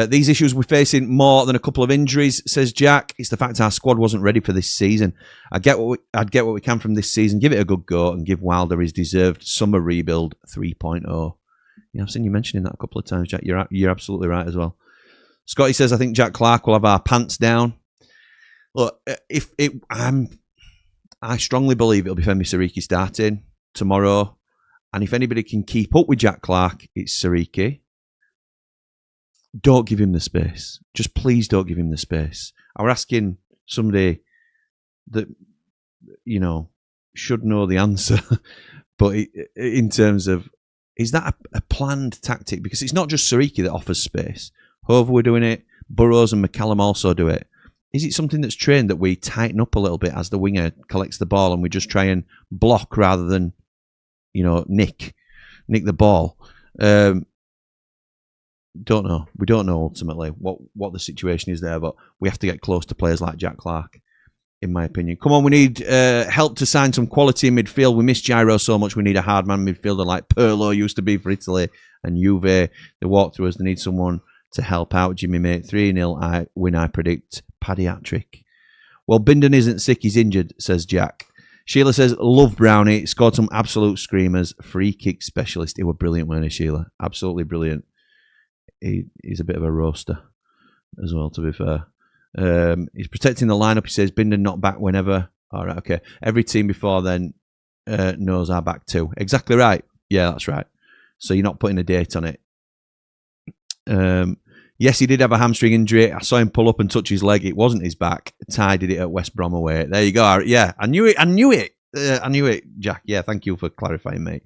These issues we're facing more than a couple of injuries, says Jack. It's the fact our squad wasn't ready for this season. I'd get what we can from this season, give it a good go, and give Wilder his deserved summer rebuild 3.0. Yeah, I've seen you mentioning that a couple of times, Jack. You're absolutely right as well. Scotty says, I think Jack Clark will have our pants down. Look, I strongly believe it'll be Femi Siriki starting tomorrow. And if anybody can keep up with Jack Clark, it's Siriki. Don't give him the space. Just please don't give him the space. I was asking somebody that, should know the answer. But in terms of, is that a planned tactic? Because it's not just Siriki that offers space. Hove were doing it. Burrows and McCallum also do it. Is it something that's trained that we tighten up a little bit as the winger collects the ball and we just try and block rather than, nick the ball? Don't know. We don't know ultimately what the situation is there, but we have to get close to players like Jack Clark, in my opinion. Come on, we need help to sign some quality in midfield. We miss Gyro so much. We need a hard man midfielder like Pirlo used to be for Italy and Juve. They walk through us. They need someone to help out. Jimmy, mate. 3-0 win, I predict. Paddy hat-trick. Well, Bindon isn't sick. He's injured, says Jack. Sheila says, love Brownie. Scored some absolute screamers. Free kick specialist. He was brilliant, weren't he, Sheila? Absolutely brilliant. He's a bit of a roaster as well, to be fair. He's protecting the lineup. He says, Bindon not back whenever. All right, okay. Every team before then knows our back too. Exactly right. Yeah, that's right. So you're not putting a date on it. Yes, he did have a hamstring injury. I saw him pull up and touch his leg. It wasn't his back. Ty did it at West Brom away. There you go. Yeah, I knew it. I knew it, Jack. Yeah, thank you for clarifying, mate.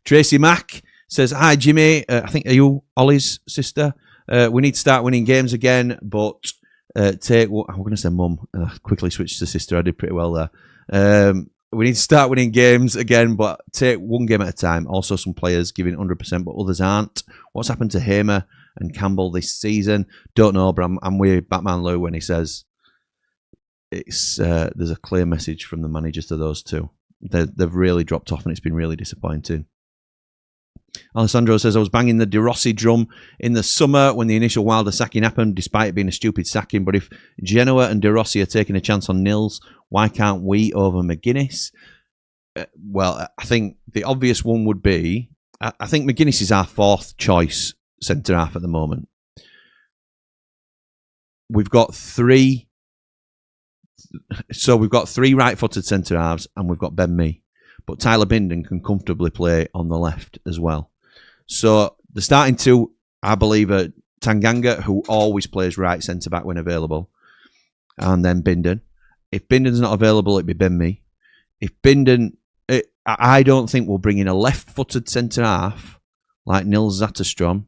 Tracy Mack says, hi, Jimmy. I think, are you Ollie's sister? We need to start winning games again, but I'm going to say mum. Quickly switched to sister. I did pretty well there. We need to start winning games again, but take one game at a time. Also, some players giving 100%, but others aren't. What's happened to Hamer and Campbell this season? Don't know, but I'm with Batman Lou when he says there's a clear message from the managers to those two. They've really dropped off, and it's been really disappointing. Alessandro says, I was banging the De Rossi drum in the summer when the initial Wilder sacking happened, despite it being a stupid sacking. But if Genoa and De Rossi are taking a chance on Nils, why can't we over McGuinness? Well, I think the obvious one would be, I think McGuinness is our fourth choice centre-half at the moment. We've got three right-footed centre-halves, and we've got Ben Mee. But Tyler Bindon can comfortably play on the left as well. So the starting two, I believe, are Tanganga, who always plays right centre-back when available, and then Bindon. If Bindon's not available, it'd be Ben Mee. If Bindon, I don't think we'll bring in a left-footed centre-half like Nils Zetterstrom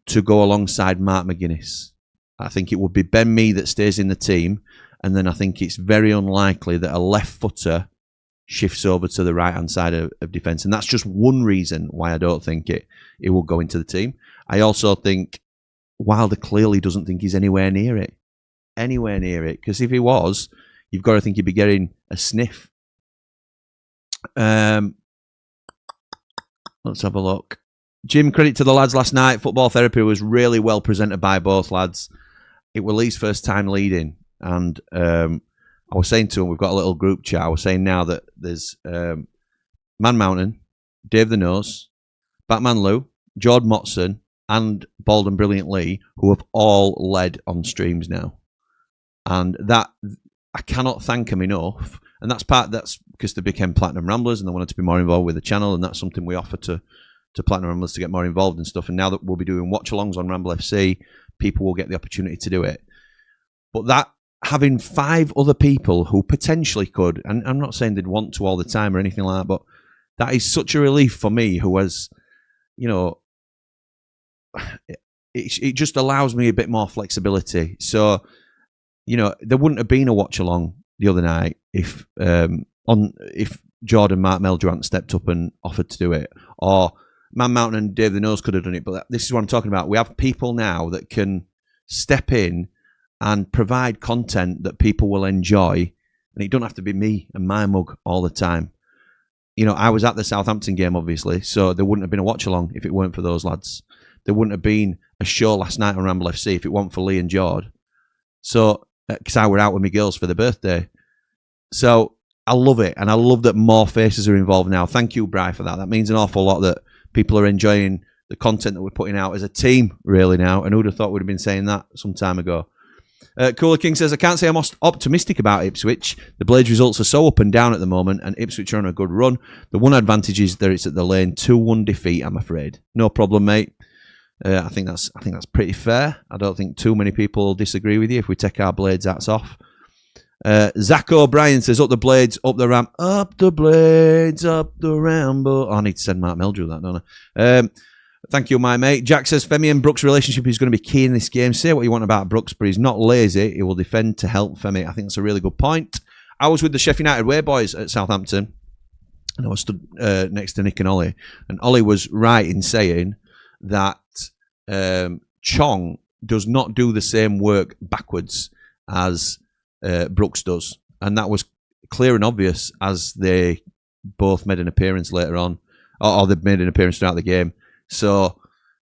to go alongside Mark McGuinness. I think it would be Ben Mee that stays in the team, and then I think it's very unlikely that a left-footer shifts over to the right-hand side of defence. And that's just one reason why I don't think it will go into the team. I also think Wilder clearly doesn't think he's anywhere near it. Anywhere near it. Because if he was, you've got to think he'd be getting a sniff. Let's have a look. Jim, credit to the lads last night. Football therapy was really well presented by both lads. It was Lee's first time leading. And I was saying to him, we've got a little group chat. I was saying now that there's Man Mountain, Dave the Nose, Batman Lou, Jord Motson, and Bald and Brilliant Lee, who have all led on streams now. And that, I cannot thank them enough. And that's because they became Platinum Ramblers and they wanted to be more involved with the channel. And that's something we offer to Platinum Ramblers to get more involved and stuff. And now that we'll be doing watch-alongs on Ramble FC, people will get the opportunity to do it. But that, having 5 other people who potentially could, and I'm not saying they'd want to all the time or anything like that, but that is such a relief for me who has, it just allows me a bit more flexibility. So, there wouldn't have been a watch along the other night if Jordan, Mark Meldrew hadn't stepped up and offered to do it. Or Man Mountain and Dave the Nose could have done it. But this is what I'm talking about. We have people now that can step in and provide content that people will enjoy. And it don't have to be me and my mug all the time. You know, I was at the Southampton game, obviously, so there wouldn't have been a watch-along if it weren't for those lads. There wouldn't have been a show last night on Ramble FC if it weren't for Lee and Jord. So, because I were out with my girls for their birthday. So, I love it, and I love that more faces are involved now. Thank you, Bri, for that. That means an awful lot that people are enjoying the content that we're putting out as a team, really, now. And who'd have thought we'd have been saying that some time ago? Cooler King says, I can't say I'm optimistic about Ipswich. The Blades results are so up and down at the moment, and Ipswich are on a good run. The one advantage is that it's at the Lane 2-1 defeat, I'm afraid. No problem, mate. I think that's pretty fair. I don't think too many people disagree with you if we take our Blades hats off. Zach O'Brien says, up the Blades, up the Ram, up the Blades, up the Ramble. Oh, I need to send Mark Meldrew that, don't I? Thank you, my mate. Jack says, Femi and Brooks' relationship is going to be key in this game. Say what you want about Brooks, but he's not lazy. He will defend to help Femi. I think that's a really good point. I was with the Sheffield United Way boys at Southampton, and I was stood next to Nick and Ollie. And Ollie was right in saying that Chong does not do the same work backwards as Brooks does. And that was clear and obvious as they both made an appearance later on, or they made an appearance throughout the game. So,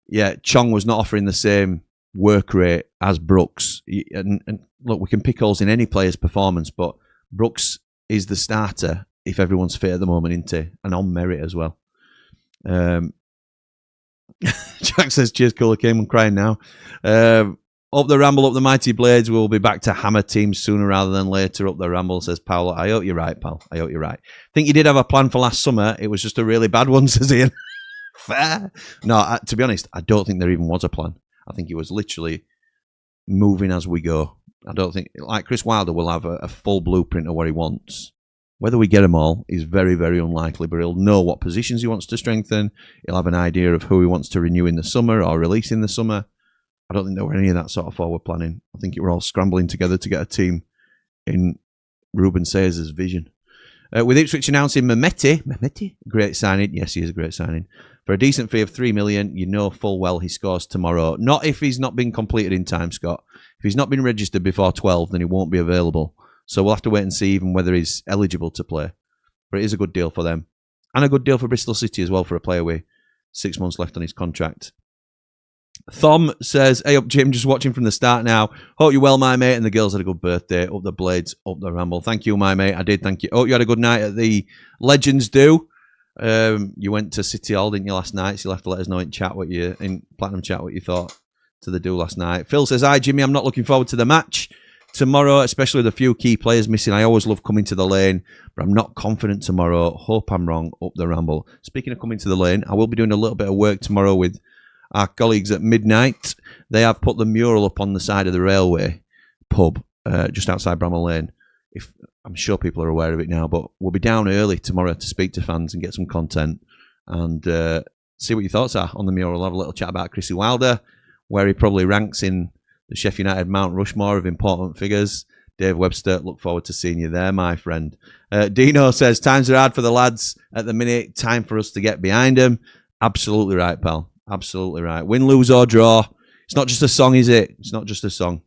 yeah, Chong was not offering the same work rate as Brooks. And look, we can pick holes in any player's performance, but Brooks is the starter if everyone's fit at the moment, isn't he? And on merit as well. Jack says, cheers, Cooler King. I'm crying now. Up the Ramble, up the Mighty Blades. We'll be back to hammer teams sooner rather than later. Up the Ramble, says Paolo. I hope you're right, pal. I hope you're right. I think you did have a plan for last summer. It was just a really bad one, says Ian. Fair. No, to be honest, I don't think there even was a plan. I think it was literally moving as we go. I don't think, like Chris Wilder will have a full blueprint of what he wants. Whether we get them all is very, very unlikely, but he'll know what positions he wants to strengthen. He'll have an idea of who he wants to renew in the summer or release in the summer. I don't think there were any of that sort of forward planning. I think it were all scrambling together to get a team in Ruben Sayers' vision. With Ipswich announcing Mehmeti, great signing. Yes, he is a great signing. For a decent fee of $3 million, you know full well he scores tomorrow. Not if he's not been completed in time, Scott. If he's not been registered before 12, then he won't be available. So we'll have to wait and see even whether he's eligible to play. But it is a good deal for them. And a good deal for Bristol City as well for a player with 6 months left on his contract. Thom says, hey up Jim, just watching from the start now. Hope you're well, my mate, and the girls had a good birthday. Up the Blades, up the Ramble. Thank you, my mate. I did, thank you. Hope you had a good night at the Legends Do. You went to City Hall, didn't you, last night? So you'll have to let us know in Platinum Chat what you thought to the do last night. Phil says, hi Jimmy, I'm not looking forward to the match tomorrow, especially with a few key players missing. I always love coming to the Lane, but I'm not confident tomorrow. Hope I'm wrong. Up the Ramble. Speaking of coming to the Lane, I will be doing a little bit of work tomorrow with our colleagues at Midnight. They have put the mural up on the side of the railway pub just outside Bramall Lane. I'm sure people are aware of it now, but we'll be down early tomorrow to speak to fans and get some content and see what your thoughts are on the mural. We'll have a little chat about Chrissy Wilder, where he probably ranks in the Sheffield United Mount Rushmore of important figures. Dave Webster, look forward to seeing you there, my friend. Dino says, times are hard for the lads at the minute. Time for us to get behind them. Absolutely right, pal. Absolutely right. Win, lose or draw. It's not just a song, is it? It's not just a song.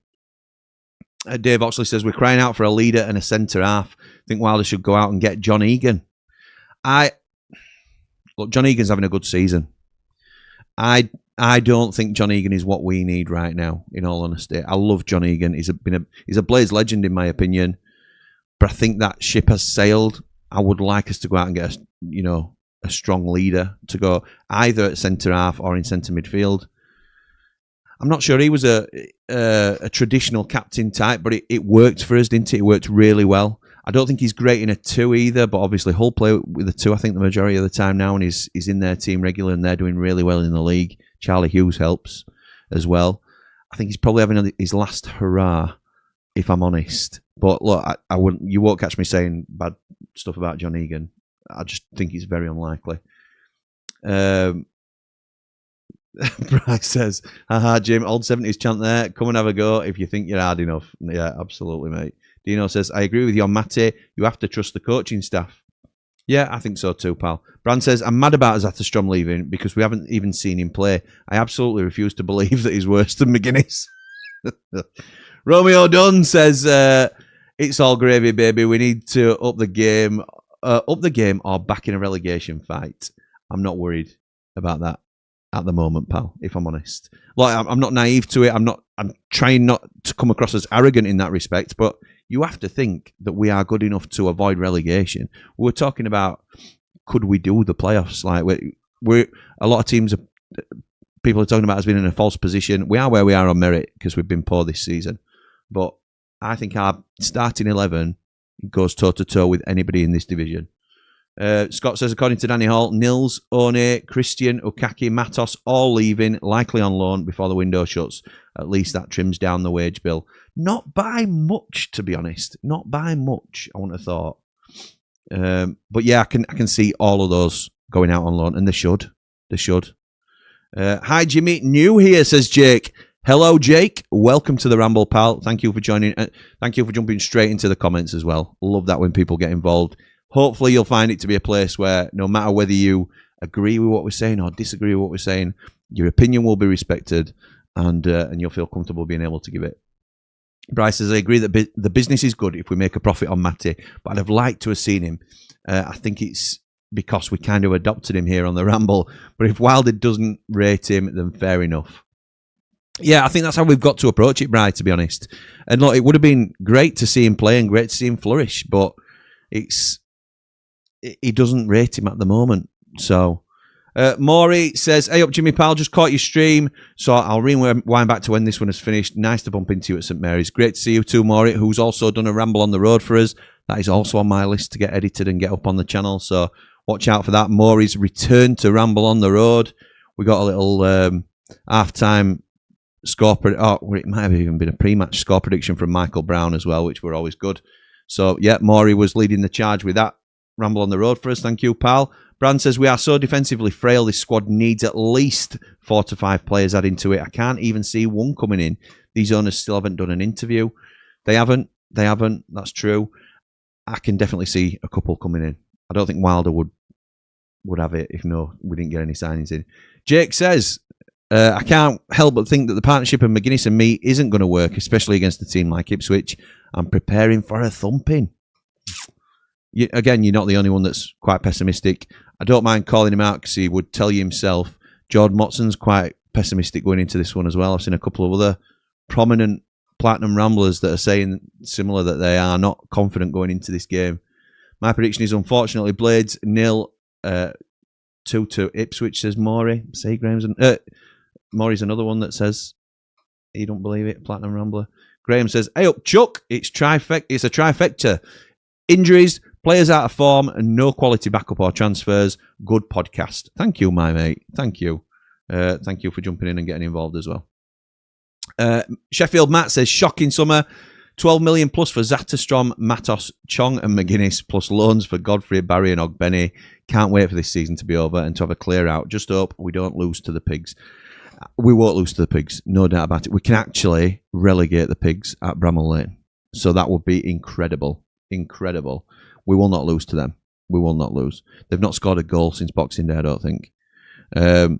Dave Oxley says, we're crying out for a leader and a centre-half. I think Wilder should go out and get John Egan. Look, John Egan's having a good season. I don't think John Egan is what we need right now, in all honesty. I love John Egan. He's a Blades legend, in my opinion. But I think that ship has sailed. I would like us to go out and get a strong leader to go either at centre-half or in centre midfield. I'm not sure he was a traditional captain type, but it worked for us, didn't it? It worked really well. I don't think he's great in a 2 either, but obviously Hull play with a 2, I think, the majority of the time now, and he's in their team regular, and they're doing really well in the league. Charlie Hughes helps as well. I think he's probably having his last hurrah, if I'm honest. But look, you won't catch me saying bad stuff about John Egan. I just think he's very unlikely. Bryce says, haha, Jim, old 70s chant there. Come and have a go if you think you're hard enough. Yeah, absolutely, mate. Dino says, I agree with you on Matty. You have to trust the coaching staff. Yeah, I think so too, pal. Brand says, I'm mad about Zatterstrom leaving because we haven't even seen him play. I absolutely refuse to believe that he's worse than McGuinness. Romeo Dunn says, it's all gravy, baby. We need to up the game or back in a relegation fight. I'm not worried about that at the moment, pal, if I'm honest. Like, I'm not naive to it. I'm trying not to come across as arrogant in that respect, but you have to think that we are good enough to avoid relegation. We're talking about, could we do the playoffs? Like, we're a lot of teams, people are talking about us being in a false position. We are where we are on merit because we've been poor this season. But I think our starting 11 goes toe-to-toe with anybody in this division. Scott says, according to Danny Hall, Nils, One, Christian, Ukaki, Matos, all leaving, likely on loan before the window shuts. At least that trims down the wage bill. Not by much, to be honest. Not by much, I wouldn't have thought. But yeah, I can see all of those going out on loan, and they should. They should. Hi, Jimmy. New here, says Jake. Hello, Jake. Welcome to the Ramble, pal. Thank you for joining. Thank you for jumping straight into the comments as well. Love that when people get involved. Hopefully you'll find it to be a place where no matter whether you agree with what we're saying or disagree with what we're saying, your opinion will be respected and you'll feel comfortable being able to give it. Bryce says, I agree that the business is good if we make a profit on Matty, but I'd have liked to have seen him. I think it's because we kind of adopted him here on the Ramble, but if Wilder doesn't rate him, then fair enough. Yeah, I think that's how we've got to approach it, Bryce, to be honest. And look, it would have been great to see him play and great to see him flourish, but he doesn't rate him at the moment. So, Maury says, hey up, Jimmy Pal, just caught your stream, so I'll rewind back to when this one has finished. Nice to bump into you at St Mary's. Great to see you too, Maury, who's also done a Ramble on the road for us. That is also on my list to get edited and get up on the channel, so watch out for that. Maury's return to Ramble on the road. We got a little half-time score, it might have even been a pre-match score prediction from Michael Brown as well, which were always good. So, yeah, Maury was leading the charge with that Ramble on the road for us. Thank you, pal. Brand says, we are so defensively frail, this squad needs at least 4 to 5 players added to it. I can't even see one coming in. These owners still haven't done an interview. They haven't. That's true. I can definitely see a couple coming in. I don't think Wilder would have it if we didn't get any signings in. Jake says, I can't help but think that the partnership of McGuinness and me isn't going to work, especially against a team like Ipswich. I'm preparing for a thumping. Again, you're not the only one that's quite pessimistic. I don't mind calling him out because he would tell you himself. Jordan Motson's quite pessimistic going into this one as well. I've seen a couple of other prominent Platinum Ramblers that are saying similar, that they are not confident going into this game. My prediction is, unfortunately, Blades 0, 2-2 Ipswich, says Maury. Maury's another one that says he don't believe it, Platinum Rambler. Graham says, hey up, Chuck. It's a trifecta. Injuries, players out of form, and no quality backup or transfers. Good podcast. Thank you, my mate. Thank you. Thank you for jumping in and getting involved as well. Sheffield Matt says, shocking summer. 12 million plus for Zatterstrom, Matos, Chong and McGuinness, plus loans for Godfrey, Barry and Ogbenny. Can't wait for this season to be over and to have a clear out. Just hope we don't lose to the Pigs. We won't lose to the Pigs, no doubt about it. We can actually relegate the Pigs at Bramall Lane. So that would be incredible. Incredible. We will not lose to them. We will not lose. They've not scored a goal since Boxing Day, I don't think. And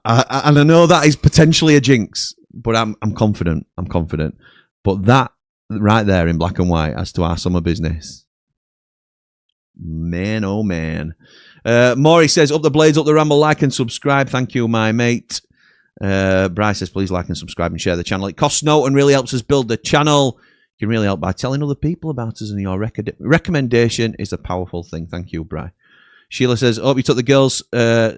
I know that is potentially a jinx, but I'm confident. I'm confident. But that right there in black and white as to our summer business. Man, oh man. Maury says, up the Blades, up the Ramble, like and subscribe. Thank you, my mate. Bryce says, please like and subscribe and share the channel. It costs no and really helps us build the channel. You can really help by telling other people about us, and your recommendation is a powerful thing. Thank you, Bry. Sheila says, hope you took the girls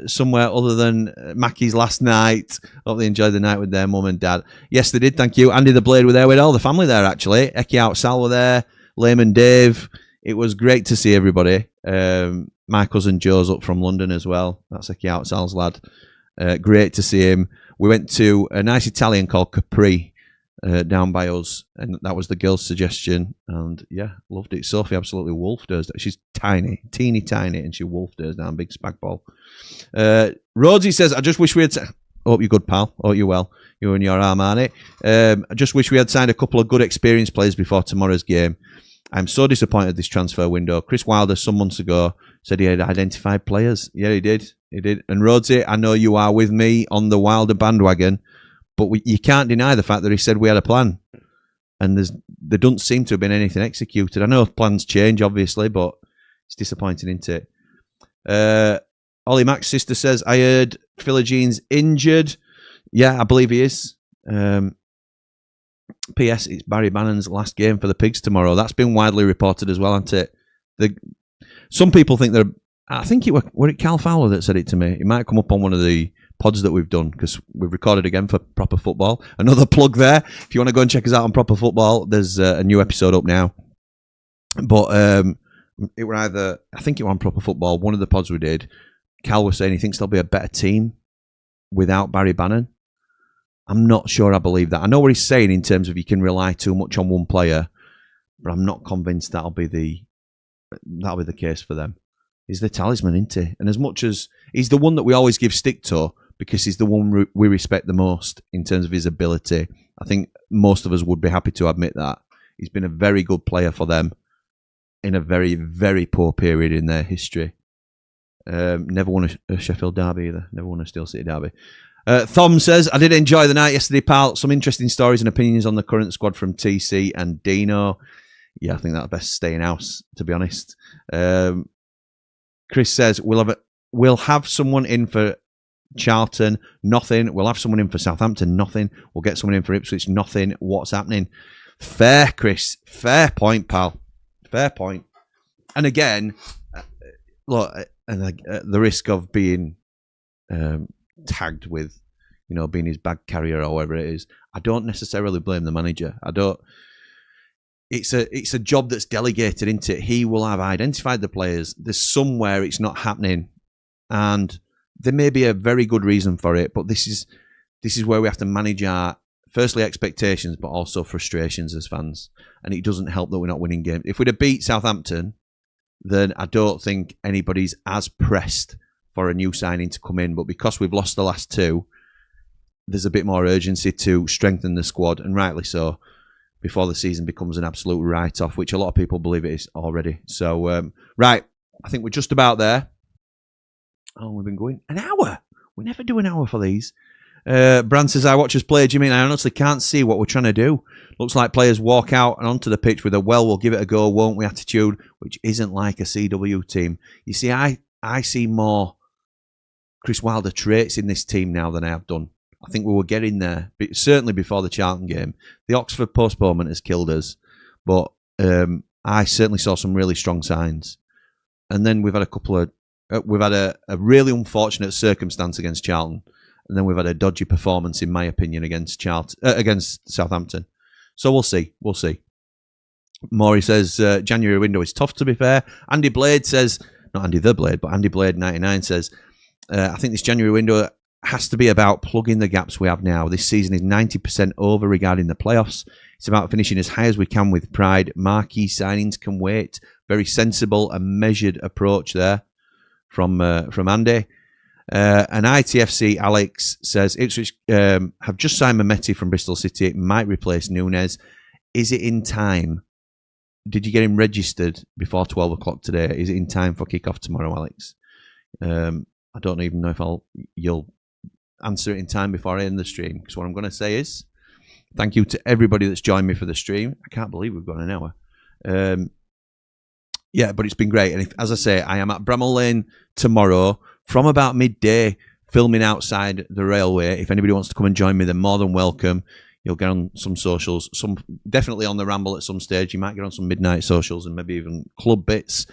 somewhere other than Mackie's last night. Hope they enjoyed the night with their mum and dad. Yes, they did, thank you. Andy the Blade were there with all the family there, actually. Eki Out Sal were there. Layman Dave. It was great to see everybody. My cousin Joe's up from London as well. That's Eki Out Sal's lad. Great to see him. We went to a nice Italian called Capri down by us, and that was the girl's suggestion, and yeah, loved it. Sophie absolutely wolfed us. She's tiny, teeny tiny, and she wolfed us down, big spag ball. Rhodesy says, I just wish we had hope you're good, pal. Hope you're well, you and your Armani. I just wish we had signed a couple of good experienced players before tomorrow's game. I'm so disappointed this transfer window. Chris Wilder, some months ago, said he had identified players. Yeah, he did. He did. And Rhodesy, I know you are with me on the Wilder bandwagon, but you can't deny the fact that he said we had a plan. And there doesn't seem to have been anything executed. I know plans change, obviously, but it's disappointing, isn't it? Ollie Mac's sister says, I heard Philogene injured. Yeah, I believe he is. P.S. It's Barry Bannon's last game for the Pigs tomorrow. That's been widely reported as well, hasn't it? Some people think they're... I think it were it Cal Fowler that said it to me. It might come up on one of the pods that we've done because we've recorded again for Proper Football. Another plug there. If you want to go and check us out on Proper Football, there's a new episode up now. But it were either... I think it was on Proper Football, one of the pods we did. Cal was saying he thinks there'll be a better team without Barry Bannon. I'm not sure I believe that. I know what he's saying in terms of you can rely too much on one player, but I'm not convinced that'll be the case for them. He's the talisman, isn't he? And as much as he's the one that we always give stick to because he's the one we respect the most in terms of his ability, I think most of us would be happy to admit that. He's been a very good player for them in a very, very poor period in their history. Never won a Sheffield derby either. Never won a Steel City derby. Thom says, I did enjoy the night yesterday, pal. Some interesting stories and opinions on the current squad from TC and Dino. Yeah, I think that's best stay in house, to be honest. Chris says, we'll have someone in for Charlton, nothing. We'll have someone in for Southampton, nothing. We'll get someone in for Ipswich, nothing. What's happening? Fair, Chris. Fair point, pal. Fair point. And again, look, the risk of being tagged with, being his bag carrier or whatever it is, I don't necessarily blame the manager. It's a job that's delegated, isn't it? He will have identified the players. There's somewhere it's not happening, and there may be a very good reason for it. But this is where we have to manage our firstly expectations, but also frustrations as fans. And it doesn't help that we're not winning games. If we'd have beat Southampton, then I don't think anybody's as pressed for a new signing to come in. But because we've lost the last two, there's a bit more urgency to strengthen the squad, and rightly so, before the season becomes an absolute write-off, which a lot of people believe it is already. So, right, I think we're just about there. Oh, we've been going an hour. We never do an hour for these. Brand says, I watch us play, Jimmy, and I honestly can't see what we're trying to do. Looks like players walk out and onto the pitch with a, well, we'll give it a go, won't we, attitude, which isn't like a CW team. You see, I see more Chris Wilder traits in this team now than I have done. I think we were getting there, but certainly before the Charlton game. The Oxford postponement has killed us, but I certainly saw some really strong signs. And then we've had a really unfortunate circumstance against Charlton, and then we've had a dodgy performance, in my opinion, against Southampton. So we'll see. Maury says January window is tough, to be fair. Andy Blade says, not Andy the Blade, but Andy Blade 99 says, I think this January window has to be about plugging the gaps we have now. This season is 90% over regarding the playoffs. It's about finishing as high as we can with pride. Marquee signings can wait. Very sensible and measured approach there from Andy. And ITFC Alex says, Ipswich have just signed Mehmeti from Bristol City. It might replace Nunes. Is it in time? Did you get him registered before 12 o'clock today? Is it in time for kick-off tomorrow, Alex? I don't even know if you'll answer it in time before I end the stream, because what I'm going to say is thank you to everybody that's joined me for the stream. I can't believe we've gone an hour. Yeah, but it's been great. And as I say, I am at Bramall Lane tomorrow from about midday, filming outside the railway. If anybody wants to come and join me, they're more than welcome. You'll get on some socials, definitely on the Ramble at some stage. You might get on some midnight socials and maybe even club bits.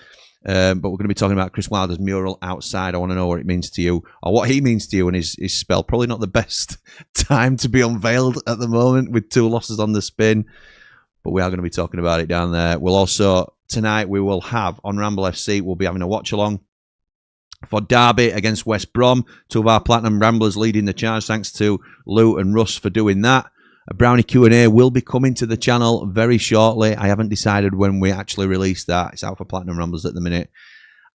But we're going to be talking about Chris Wilder's mural outside. I want to know what it means to you, or what he means to you and his spell. Probably not the best time to be unveiled at the moment with 2 losses on the spin, but we are going to be talking about it down there. We'll also, tonight, we will have on Ramble FC, we'll be having a watch along for Derby against West Brom. 2 of our Platinum Ramblers leading the charge. Thanks to Lou and Russ for doing that. A Brownie Q&A will be coming to the channel very shortly. I haven't decided when we actually release that. It's out for Platinum Ramblers at the minute.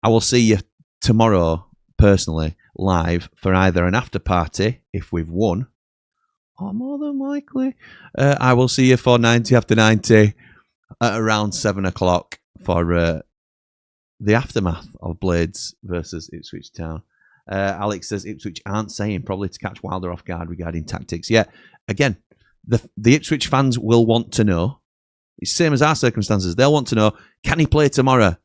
I will see you tomorrow, personally, live for either an after party, if we've won, or more than likely, I will see you for 90 after 90. at around 7 o'clock for the aftermath of Blades versus Ipswich Town. Alex says Ipswich aren't saying, probably to catch Wilder off guard regarding tactics. Yeah, again, the Ipswich fans will want to know. It's the same as our circumstances. They'll want to know, can he play tomorrow?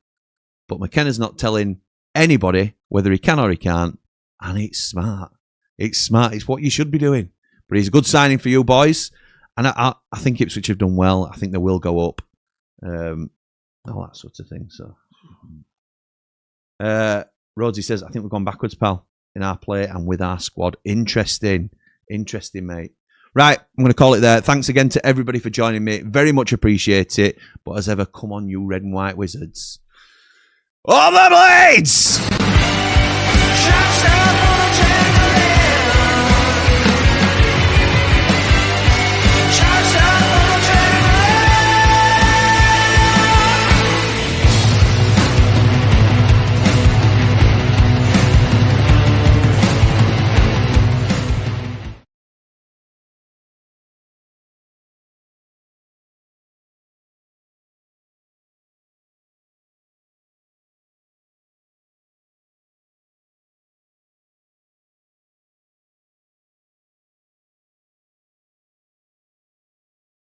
But McKenna's not telling anybody whether he can or he can't. And it's smart. It's smart. It's what you should be doing. But he's a good signing for you boys. And I think Ipswich have done well. I think they will go up. All that sort of thing. So, Rhodesy says, I think we've gone backwards, pal, in our play and with our squad. Interesting. Interesting, mate. Right, I'm going to call it there. Thanks again to everybody for joining me. Very much appreciate it. But as ever, come on, you red and white wizards. On the blades!